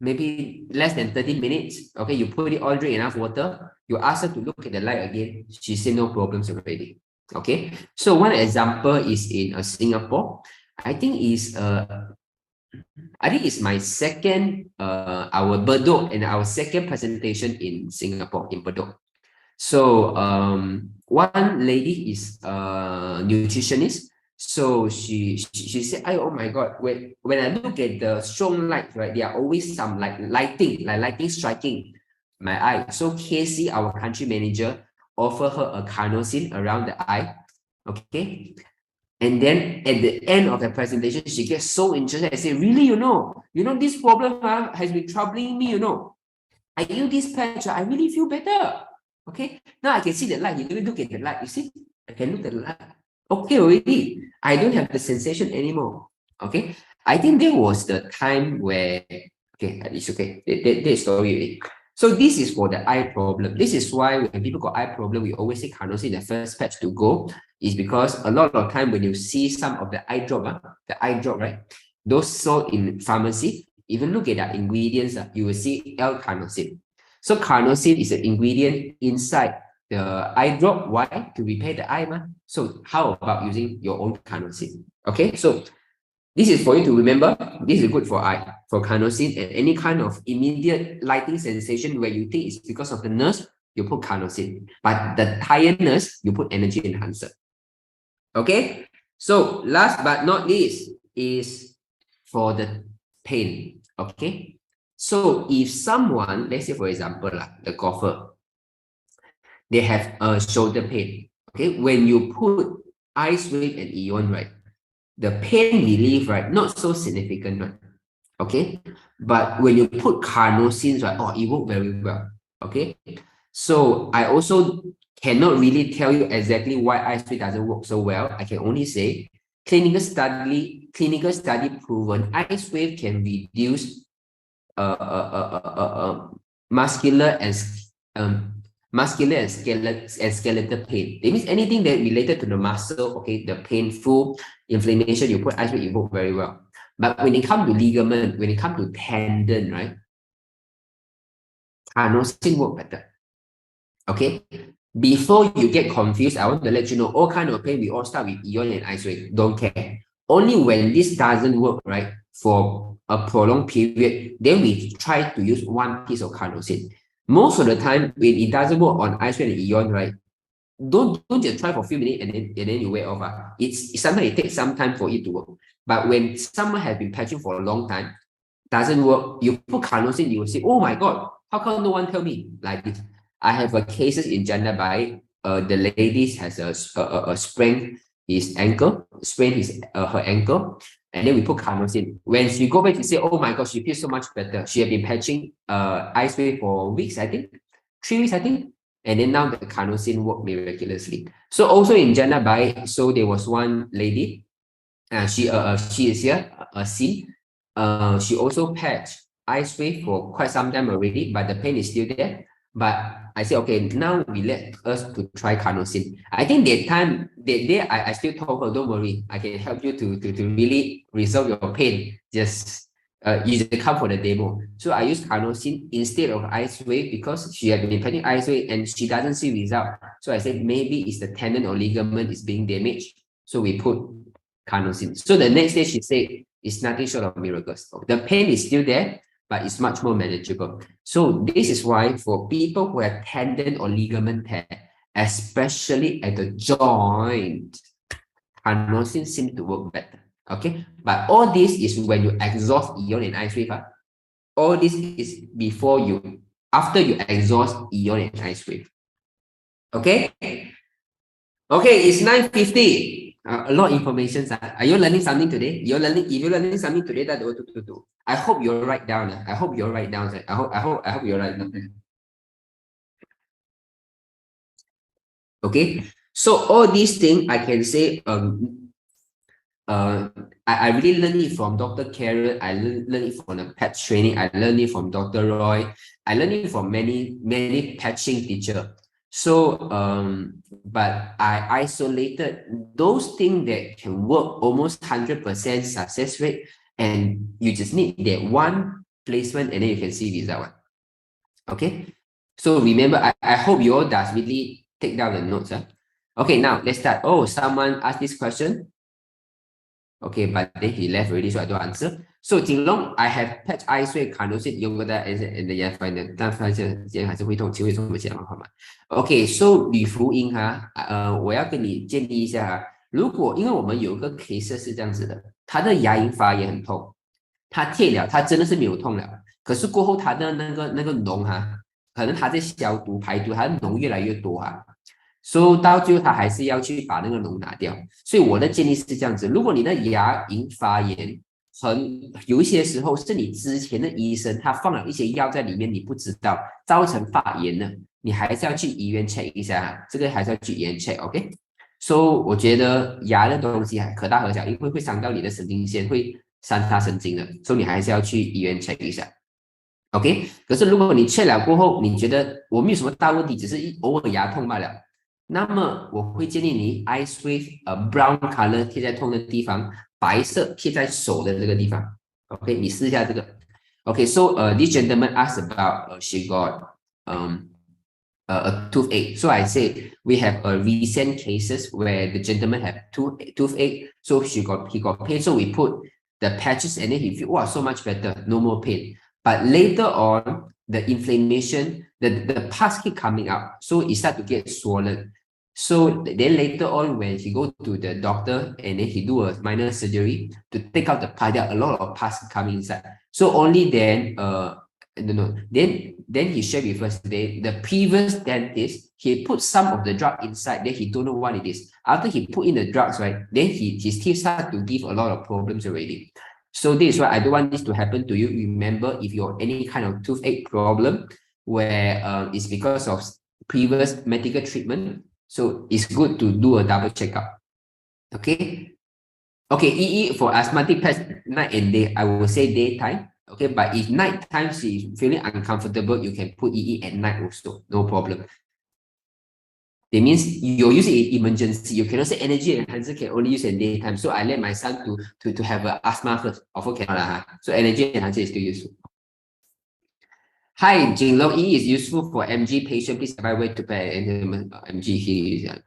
maybe less than 30 minutes, okay, you put it all, drink enough water, you ask her to look at the light again, she said no problems already. Okay, so one example is in Singapore. I think it's my second our Bedok and our second presentation in Singapore, in Bedok. So one lady is a nutritionist. So she said, oh my God, when I look at the strong light, right, there are always some lighting striking my eye. So Casey, our country manager, offer her a carnosine around the eye. Okay. And then at the end of the presentation, she gets so interested and say, really, this problem has been troubling me, I use this patch, I really feel better. Okay, now I can see the light. You look at the light. You see, I can look at the light. Okay, already. I don't have the sensation anymore. Okay, I think there was the time where, okay, it's okay. That story already. So this is for the eye problem. This is why when people got eye problem, we always say carnosine the first patch to go, is because a lot of time when you see some of the eye drop, right? Those sold in pharmacy, even look at the ingredients, you will see L-carnosine. So carnosine is an ingredient inside the eye drop. Why? To repair the eye. So how about using your own carnosine? Okay, so this is for you to remember. This is good for eye, for carnosine, and any kind of immediate lighting sensation where you think it's because of the nurse, you put carnosine. But the tiredness, you put energy enhancer. Okay, so last but not least is for the pain. Okay, so if someone, let's say for example, the golfer, they have a shoulder pain. Okay, when you put Icewave and Aeon, right, the pain relief, right, not so significant, right? Okay, but when you put carnosine, right, it works very well. Okay, so I also cannot really tell you exactly why Icewave doesn't work so well. I can only say clinical study proven Icewave can reduce muscular and skeletal pain. That means anything that related to the muscle, okay, the painful inflammation, you put Icewave, it work very well. But when it comes to ligament, when it comes to tendon, right, carnosine work better. Okay, before you get confused, I want to let you know all kind of pain, we all start with Aeon and Icewave. Don't care. Only when this doesn't work, right, for a prolonged period, then we try to use one piece of carnosine. Most of the time, when it doesn't work on Icewave and Aeon, right, don't just try for a few minutes and then you wait off. It's sometimes it takes some time for it to work. But when someone has been patching for a long time, doesn't work, you put carnosine, you will say, oh my God, how come no one tell me like this? I have cases in Jandabai. The lady has a sprain his ankle, her ankle, and then we put carnosine. When she go back to say, oh my God, she feels so much better. She had been patching Icewave for weeks, I think, 3 weeks, I think. And then now the carnosine worked miraculously. So also in Jandabai, so there was one lady, she is here, C. She also patched Icewave for quite some time already, but the pain is still there. But I said, okay, now we let us to try carnosine. I think that day, I still told her, don't worry, I can help you to really resolve your pain. Just user come for the demo. So I use Carnosine instead of Lifewave because she had been planning Lifewave and she doesn't see result. So I said maybe it's the tendon or ligament is being damaged. So we put Carnosine. So the next day she said it's nothing short of miracles. The pain is still there, but it's much more manageable. So this is why for people who have tendon or ligament tear, especially at the joint, Carnosine seems to work better. Okay, but all this is when you exhaust Aeon and Lifewave. All this is before you, after you exhaust Aeon and Lifewave. Okay, okay, it's 9:50. A lot of information. Are you learning something today? You're learning. If you're learning something today, that's what to do. I hope you'll write down. I hope you'll write down. I hope you'll write down. Okay, so all these things I can say. I really learned it from Dr. Carrot. I learned it from the patch training. I learned it from Dr. Roy. I learned it from many patching teachers. So, but I isolated those things that can work almost 100% success rate, and you just need that one placement, and then you can see result. Okay. So remember, I hope you all does really take down the notes. Okay, now let's start. Oh, someone asked this question. Okay, but then he left already, so I don't answer. So Jinglong, I have patch eye sway carnosine 用过的 and the final， 但发现肩还是会痛，其实为什么讲好吗 ？Okay, so 吕福英哈，我要跟你建议一下哈，如果因为我们有一个 case 是这样子的，他的牙龈发炎很痛，他贴了，他真的是没有痛了，可是过后他的那个脓哈，可能他在消毒排毒，他的脓越来越多哈。So 到最后他还是要去把那个脓拿掉，所以我的建议是这样子：如果你的牙龈发炎，有一些时候是你之前的医生他放了一些药在里面，你不知道造成发炎了，你还是要去医院 check 一下，这个还是要去医院 check，OK？So 我觉得牙的东西可大可小，因为会伤到你的神经线，会伤他神经的，所以你还是要去医院 check 一下。OK， 可是如果你 check 了过后，你觉得我没有什么大问题，只是偶尔牙痛罢了。那么我会建议你 Lifewave brown color 贴在痛的地方，白色贴在手的这个地方。OK， 你试一下这个。OK， so this gentleman asked about she got a toothache. So I said we have recent cases where the gentleman had toothache. So he got pain. So we put the patches and then he feel wow so much better, no more pain. But later on, the inflammation, the pus keep coming out, so it start to get swollen. So then later on, when he go to the doctor and then he do a minor surgery to take out the pus, there are a lot of pus coming inside. So only then, then he shared with us today, the previous dentist, he put some of the drug inside, then he don't know what it is. After he put in the drugs, right, then his teeth start to give a lot of problems already. So this is why I don't want this to happen to you. Remember, if you're any kind of toothache problem where it's because of previous medical treatment, so it's good to do a double checkup. Okay. Okay, EE for asthmatic patch night and day, I will say daytime. Okay, but if night time she's feeling uncomfortable, you can put EE at night also, no problem. That means you're using it in emergency. You cannot say energy enhancer can only use in daytime. So I let my son to have an asthma first. Of course, cannot. So energy enhancer is still useful. Hi, Jinglong, E is useful for MG patient. Please advise where to pay MG here.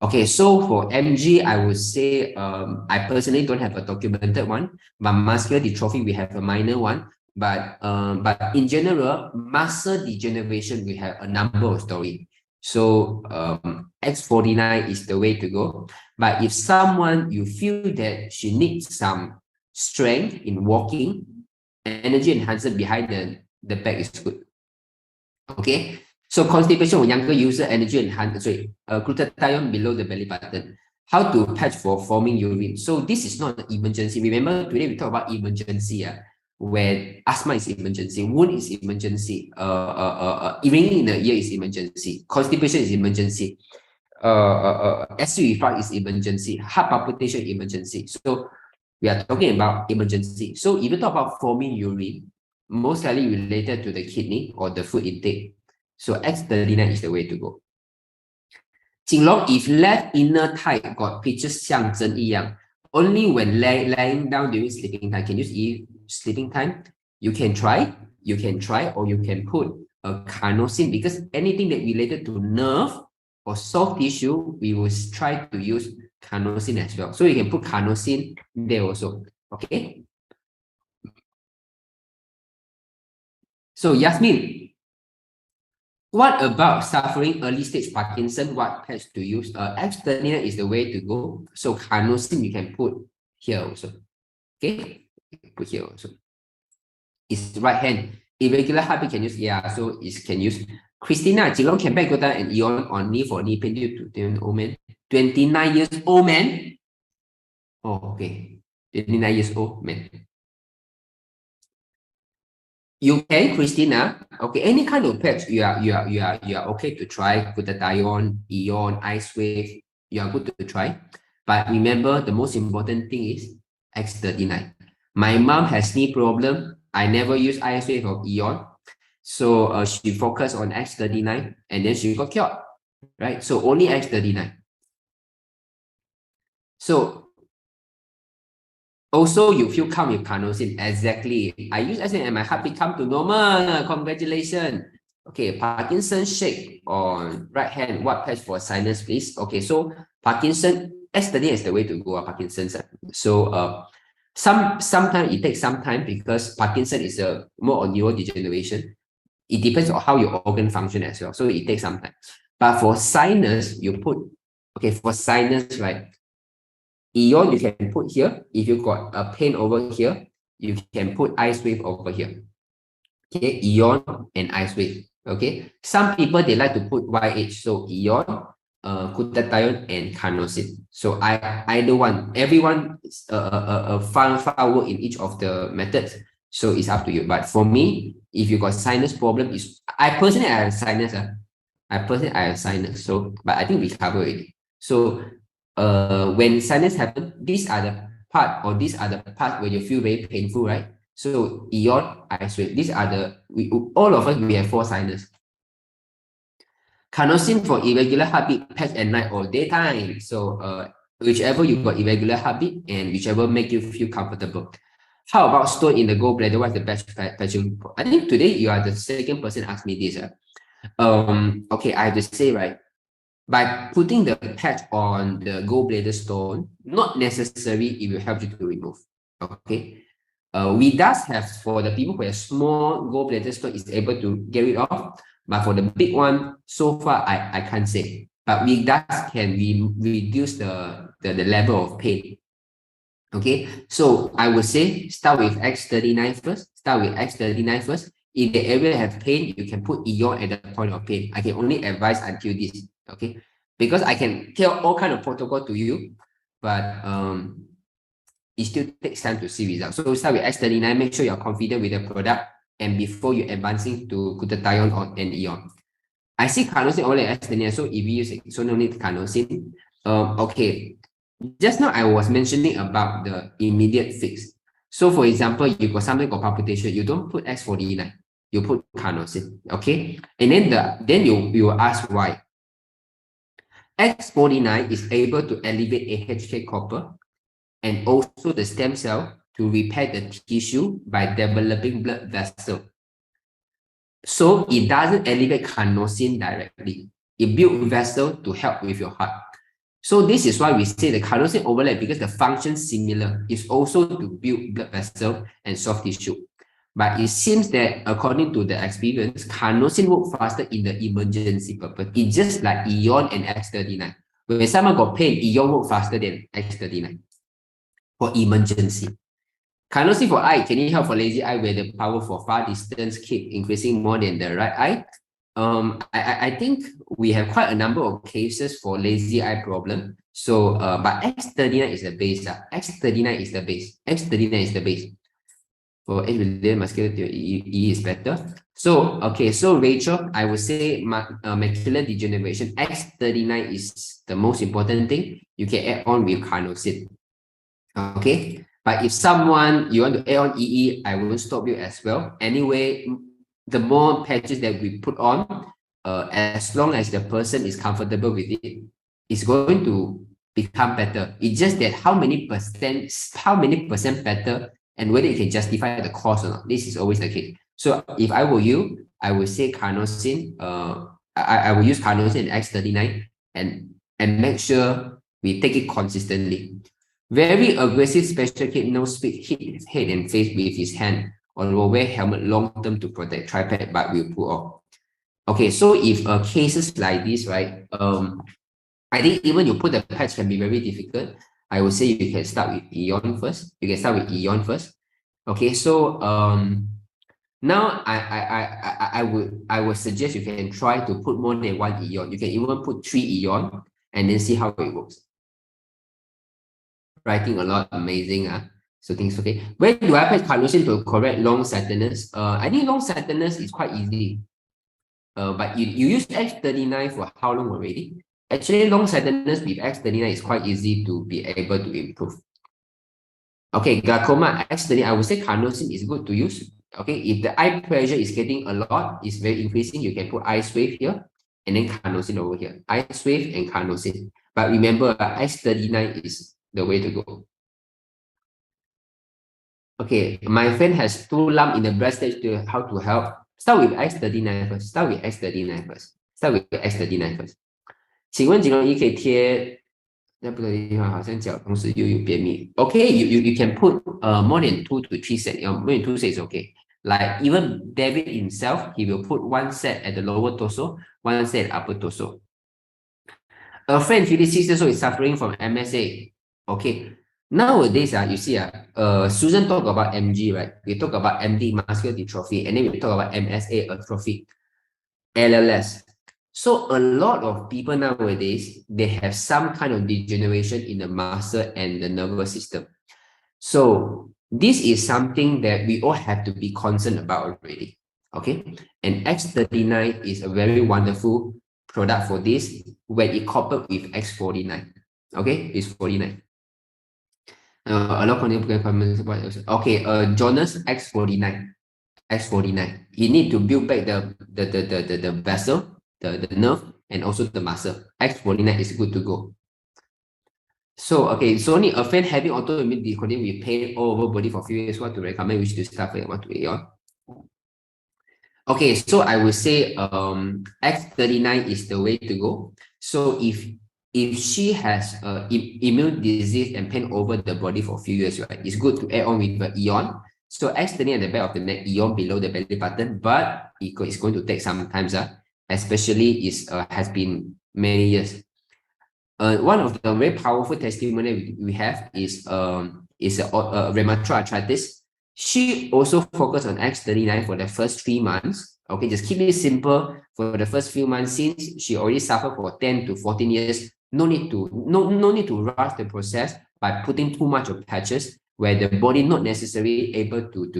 Okay, so for MG, I would say I personally don't have a documented one, but muscular dystrophy, we have a minor one. But in general, muscle degeneration, we have a number of stories. So X49 is the way to go. But if someone, you feel that she needs some strength in walking, energy enhancer behind the back is good. Okay. So constipation with younger user, energy enhancer, glutathione below the belly button. How to patch for forming urine. So this is not an emergency. Remember, today we talk about emergency. Where asthma is emergency, wound is emergency, ringing in the ear is emergency, constipation is emergency, acid reflux is emergency, heart palpitation is emergency. So we are talking about emergency. So if you talk about forming urine, most likely related to the kidney or the food intake. So X39 is the way to go. Jinglong, if left inner thigh got pictures 象征一样, only when laying down during sleeping time, can use sleeping time, you can try, or you can put a carnosine, because anything that related to nerve or soft tissue, we will try to use carnosine as well. So you can put carnosine there also. Okay. So Yasmin, what about suffering early stage Parkinson? What patch to use? X39 is the way to go. So carnosine you can put here also. Okay, put here also. It's right hand. Irregular heartbeat can use, yeah, so it can use. Christina, Geelong can back and Aeon on knee for knee pain due to old man. 29 years old man. Oh, okay. 29 years old man. You can, Christina. Okay, any kind of patch you are okay to try. Glutathione, Aeon, Icewave. You are good to try. But remember, the most important thing is X39. My mom has knee problem. I never use Icewave or Aeon. So she focused on X39 and then she got cured. Right? So only X39. So also, you feel calm with carnosine. Exactly. I use SN and my heartbeat come to normal. Congratulations. Okay, Parkinson shake on right hand. What patch for sinus, please? Okay, so Parkinson, X30 is the way to go. Parkinson's. So sometimes it takes some time because Parkinson is a more on neurodegeneration. It depends on how your organ function as well. So it takes some time. But for sinus, you put, okay, for sinus, right? Aeon you can put here. If you got a pain over here, you can put Icewave over here. Okay, Aeon and Icewave. Okay, some people they like to put YH, so Aeon, Glutathione and Carnosine. So either one, everyone far work in each of the methods. So it's up to you. But for me, if you got sinus problem, I personally have sinus. I have sinus. So, but I think we cover it. So when sinus happen, these are the part where you feel very painful, right? So Aeon, Icewave, these are all of us, we have 4 sinus. Carnosine for irregular heartbeat, patch at night or daytime. So whichever you got irregular heartbeat and whichever make you feel comfortable. How about stone in the gallbladder? What's the best patching? I think today you are the second person asked me this. Okay, I have to say, right, by putting the patch on the gallbladder stone, not necessary it will help you to remove. Okay. We does have, for the people who have small gallbladder stone, is able to get rid of, but for the big one, so far I can't say. But we does can reduce the level of pain. Okay, so I would say start with X39 first. If the area have pain, you can put Aeon at the point of pain. I can only advise until this. Okay, because I can tell all kind of protocol to you, but it still takes time to see results. So start with X39. Make sure you're confident with the product, and before you advancing to Glutathione or and Aeon. I see Carnosine only X39. So if you use it, so no need Carnosine. Okay. Just now I was mentioning about the immediate fix. So for example, you got something got palpitation, you don't put X49, you put Carnosine. Okay, and then you will ask why. X49 is able to elevate AHK copper and also the stem cell to repair the tissue by developing blood vessel. So it doesn't elevate Carnosine directly. It builds vessel to help with your heart. So this is why we say the carnosine overlap, because the function similar is also to build blood vessel and soft tissue. But it seems that according to the experience, carnosine work faster in the emergency purpose. It's just like Aeon and X39. When someone got pain, Aeon work faster than X39 for emergency. Carnosine for eye, can it help for lazy eye where the power for far distance keep increasing more than the right eye? I think we have quite a number of cases for lazy eye problem. So, but X39 is the base. X39 is the base. X39 is the base. For age-related muscular E is better. So, okay, so Rachel, I would say macular degeneration, X39 is the most important thing. You can add on with carnosine. Okay, but if someone, you want to add on EE, I will stop you as well. Anyway, the more patches that we put on, as long as the person is comfortable with it, it's going to become better. It's just that how many percent better and whether you can justify the cost or not. This is always the case. So if I were you, I would say Carnosine, I will use Carnosine and X39 and make sure we take it consistently. Very aggressive special kid knows speed, hit his head and face with his hand, or will wear helmet long term to protect tripod, but will pull off. Okay, so if cases like this, right, I think even you put the patch can be very difficult. I would say you can start with Aeon first. You can start with Aeon first. Okay, so now I would suggest you can try to put more than one Aeon. You can even put 3 Aeon and then see how it works. Writing a lot, amazing. So things okay. When do I patch Carnosine to correct long sightedness? I think long sightedness is quite easy. But you use X39 for how long already? Actually, long sightedness with X39 is quite easy to be able to improve. Okay, glaucoma X39, I would say Carnosine is good to use. Okay, if the eye pressure is getting a lot, it's very increasing, you can put Icewave here and then Carnosine over here. Icewave and Carnosine. But remember, X39 is the way to go. Okay, my friend has 2 lumps in the breast stage to how to help. Start with X39 first. Start with X39 first. Start with X39 first. 请问锦荣医可以贴那不对地方好像脚同时又有便秘。Okay, you can put more than 2 to 3 sets. More than 2 sets is okay. Like even David himself, he will put 1 set at the lower torso, 1 set at upper torso. A friend 56 years old is suffering from MSA. Okay. Nowadays, you see, Susan talk about MG, right? We talk about MD, muscular dystrophy, and then we talk about MSA, atrophy, LLS. So a lot of people nowadays, they have some kind of degeneration in the muscle and the nervous system. So this is something that we all have to be concerned about already. Okay. And X39 is a very wonderful product for this when it coupled with X49. Okay, it's 49. Okay, Jonas X49. X49. You need to build back the vessel, the nerve, and also the muscle. X49 is good to go. So, okay, so only a friend having autoimmune difficulty with pain all over body for few years, what to recommend, which to start with, what to Aeon. Okay, so I would say X39 is the way to go. So if she has immune disease and pain over the body for a few years, right, it's good to add on with the Aeon. So X39 at the back of the neck, Aeon below the belly button, but it's going to take some time, especially has been many years. One of the very powerful testimony we have is rheumatoid arthritis. She also focused on X39 for the first 3 months. Okay, just keep it simple for the first few months since she already suffered for 10 to 14 years. No need to rush the process by putting too much of patches where the body not necessarily able to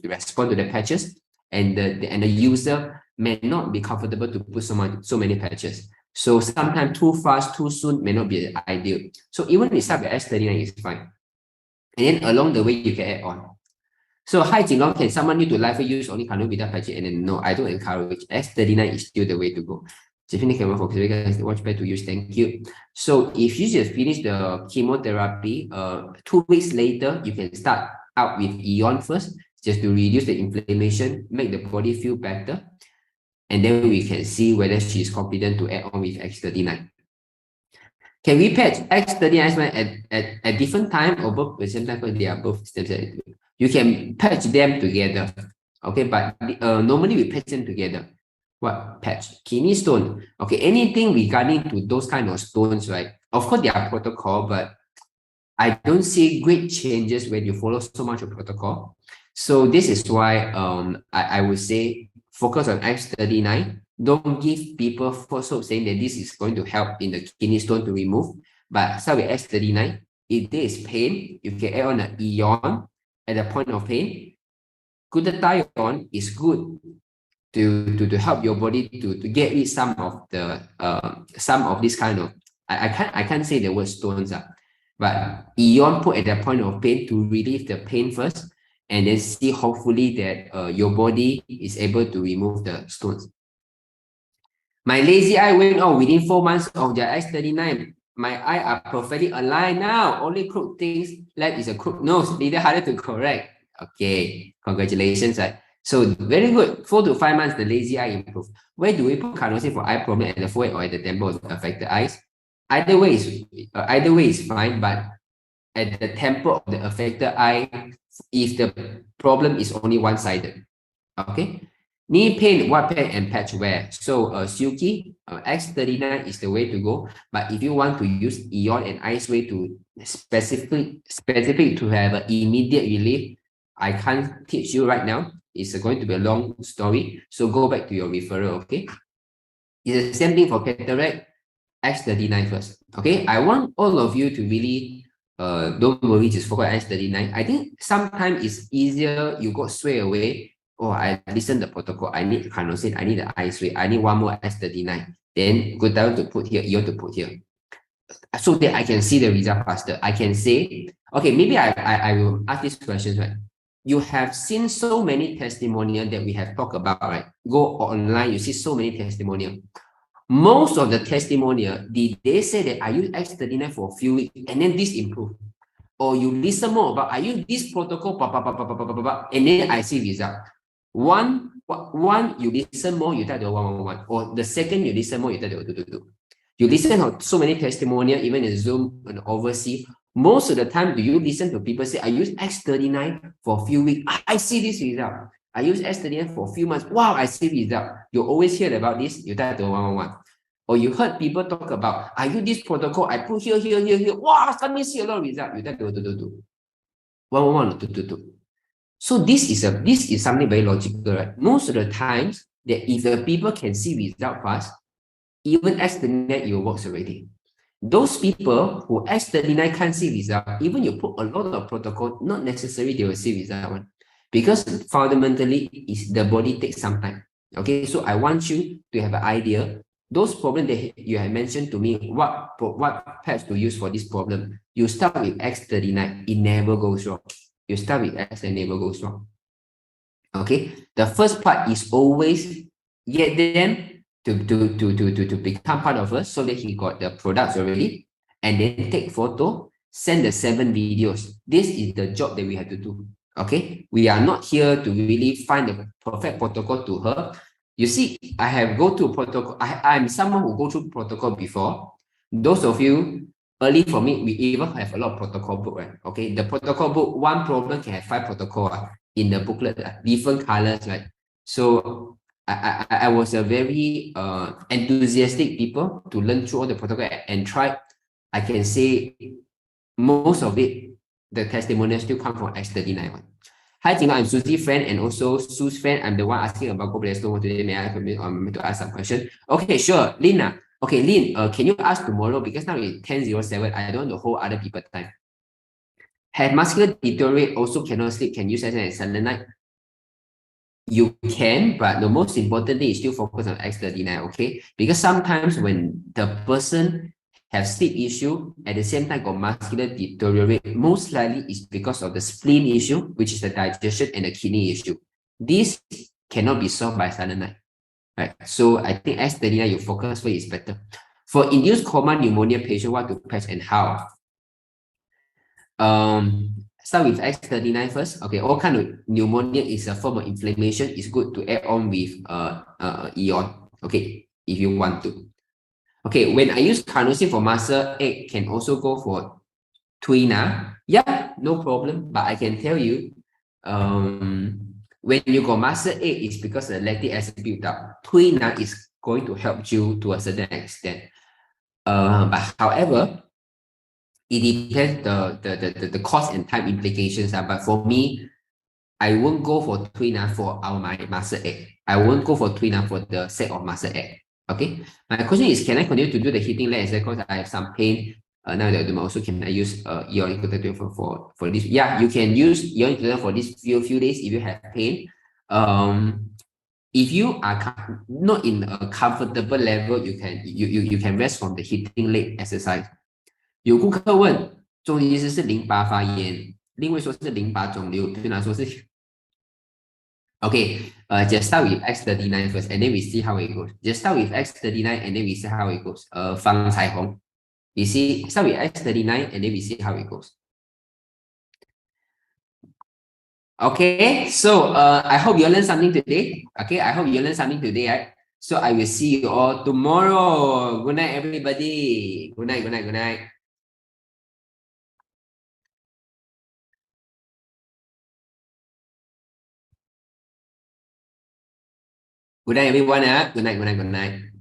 respond to the patches, and the user may not be comfortable to put so many patches. So sometimes too fast, too soon may not be ideal. So even if you start with X39 is fine. And then along the way, you can add on. So hi Jinglong, can someone new to Lifewave use only Carnosine without patches? And then no, I don't encourage. X39 is still the way to go. Definitely can focus because watch better to use. Thank you. So if you just finish the chemotherapy, 2 weeks later, you can start out with Aeon first, just to reduce the inflammation, make the body feel better. And then we can see whether she's confident to add on with X39. Can we patch X39 at different time or both at the same time? Because they are both stem cell. You can patch them together. Okay, but normally we patch them together. What patch? Kidney stone. Okay, anything regarding to those kind of stones, right? Of course, they are protocol, but I don't see great changes when you follow so much of protocol. So this is why I would say focus on X39. Don't give people false hope saying that this is going to help in the kidney stone to remove. But start with X39. If there is pain, you can add on an Aeon at the point of pain. Glutathione is good to help your body to get rid some of this kind of I can't say the word stones, but Aeon put at the point of pain to relieve the pain first, and then see hopefully that your body is able to remove the stones. My lazy eye went out within 4 months of their X39. my eye are perfectly aligned now. Only crooked things left is a crooked nose. Little harder to correct. Okay, congratulations. Right? So very good. 4 to 5 months, the lazy eye improve. Where do we put carnosine for eye problem, at the forehead or at the temple of the affected eyes? Either way is fine, but at the temple of the affected eye, if the problem is only one-sided. Okay. Knee pain, what pain and patch wear? So Silky, X39 is the way to go. But if you want to use Aeon and Iceway to specific to have an immediate relief, I can't teach you right now. It's going to be a long story. So go back to your referral, okay? It's the same thing for cataract, X39 first. Okay, I want all of you to really don't worry, just focus on X39. I think sometimes it's easier, you got sway away. Oh, I listen the protocol. I need carnosine, I need the eye sway, I need one more S39. Then go down to put here, you to put here. So that I can see the result faster. I can say, okay, maybe I will ask these questions, right? You have seen so many testimonials that we have talked about, right? Go online, you see so many testimonials. Most of the testimonial, did they say that I use X39 for a few weeks and then this improved? Or you listen more about I use this protocol, and then I see result. One, you listen more, you type the 111. Or the second you listen more, you type the 222. You listen to so many testimonial, even in Zoom and overseas. Most of the time, do you listen to people say, I use X39 for a few weeks, I see this result. I use S39 for a few months. Wow, I see result. You always hear about this, you type the 111. Or you heard people talk about, I use this protocol, I put here. Wow, suddenly see a lot of result. You type the 222. 111 or 222. So this is something very logical, right? Most of the times, that if the people can see result fast, even S39 it works already. Those people who S39 can't see result, even you put a lot of protocol, not necessarily they will see result. Because fundamentally, is the body takes some time. Okay, so I want you to have an idea. Those problems that you have mentioned to me, what patch to use for this problem? You start with X39, it never goes wrong. You start with X and never goes wrong. Okay, the first part is always get them to become part of us so that he got the products already, and then take photo, send the 7 videos. This is the job that we have to do. Okay, we are not here to really find the perfect protocol to her. You see, I have go to protocol. I'm someone who go through protocol before. Those of you early for me, we even have a lot of protocol book, right? Okay, the protocol book, one problem can have 5 protocol in the booklet, different colors, right? So I was a very enthusiastic people to learn through all the protocol and try. I can say most of it, the testimonials still come from X39 one. Hi, Tina, I'm Susie's friend and also Sue's friend. I'm the one asking about Global today. May I permit to ask some question? Okay, sure. Lina. Okay, Lin, can you ask tomorrow? Because now it's 10:07. I don't want to hold other people's time. Have muscular deteriorate, also cannot sleep, can use as an selenite? You can, but the most important thing is still focus on X39, okay? Because sometimes when the person have sleep issue, at the same time got muscular deteriorate, most likely is because of the spleen issue, which is the digestion and the kidney issue. This cannot be solved by selenite, right? So I think X39 you focus for is better. For induced common pneumonia patient, what to patch and how? Start with X39 first. Okay, all kind of pneumonia is a form of inflammation. It's good to add on with Aeon. Okay, if you want to. Okay, when I use carnosine for muscle ache, can also go for Twina. Yeah, no problem. But I can tell you, when you got muscle ache, it's because the lactic acid built up. Twina is going to help you to a certain extent. But however, it depends the cost and time implications. But for me, I won't go for Twina for my muscle ache. I won't go for Twina for the sake of muscle ache. Okay. My question is, can I continue to do the heating leg exercise because I have some pain? Now that I'm also, can I use ionic glutathione for this? Yeah, you can use ionic glutathione for this few days if you have pain. If you are not in a comfortable level, you can rest from the heating leg exercise. 有顾客问，中医师是淋巴发炎，另外说是淋巴肿瘤，对他说是 Okay, just start with X39 first, and then we see how it goes. Just start with X39, and then we see how it goes. 方彩虹 We see, start with S39 and then we see how it goes. Okay, so I hope you learned something today. Okay, I hope you learned something today, right? So I will see you all tomorrow. Good night, everybody. Good night, good night, good night. Good night, everyone. Good night, good night, good night.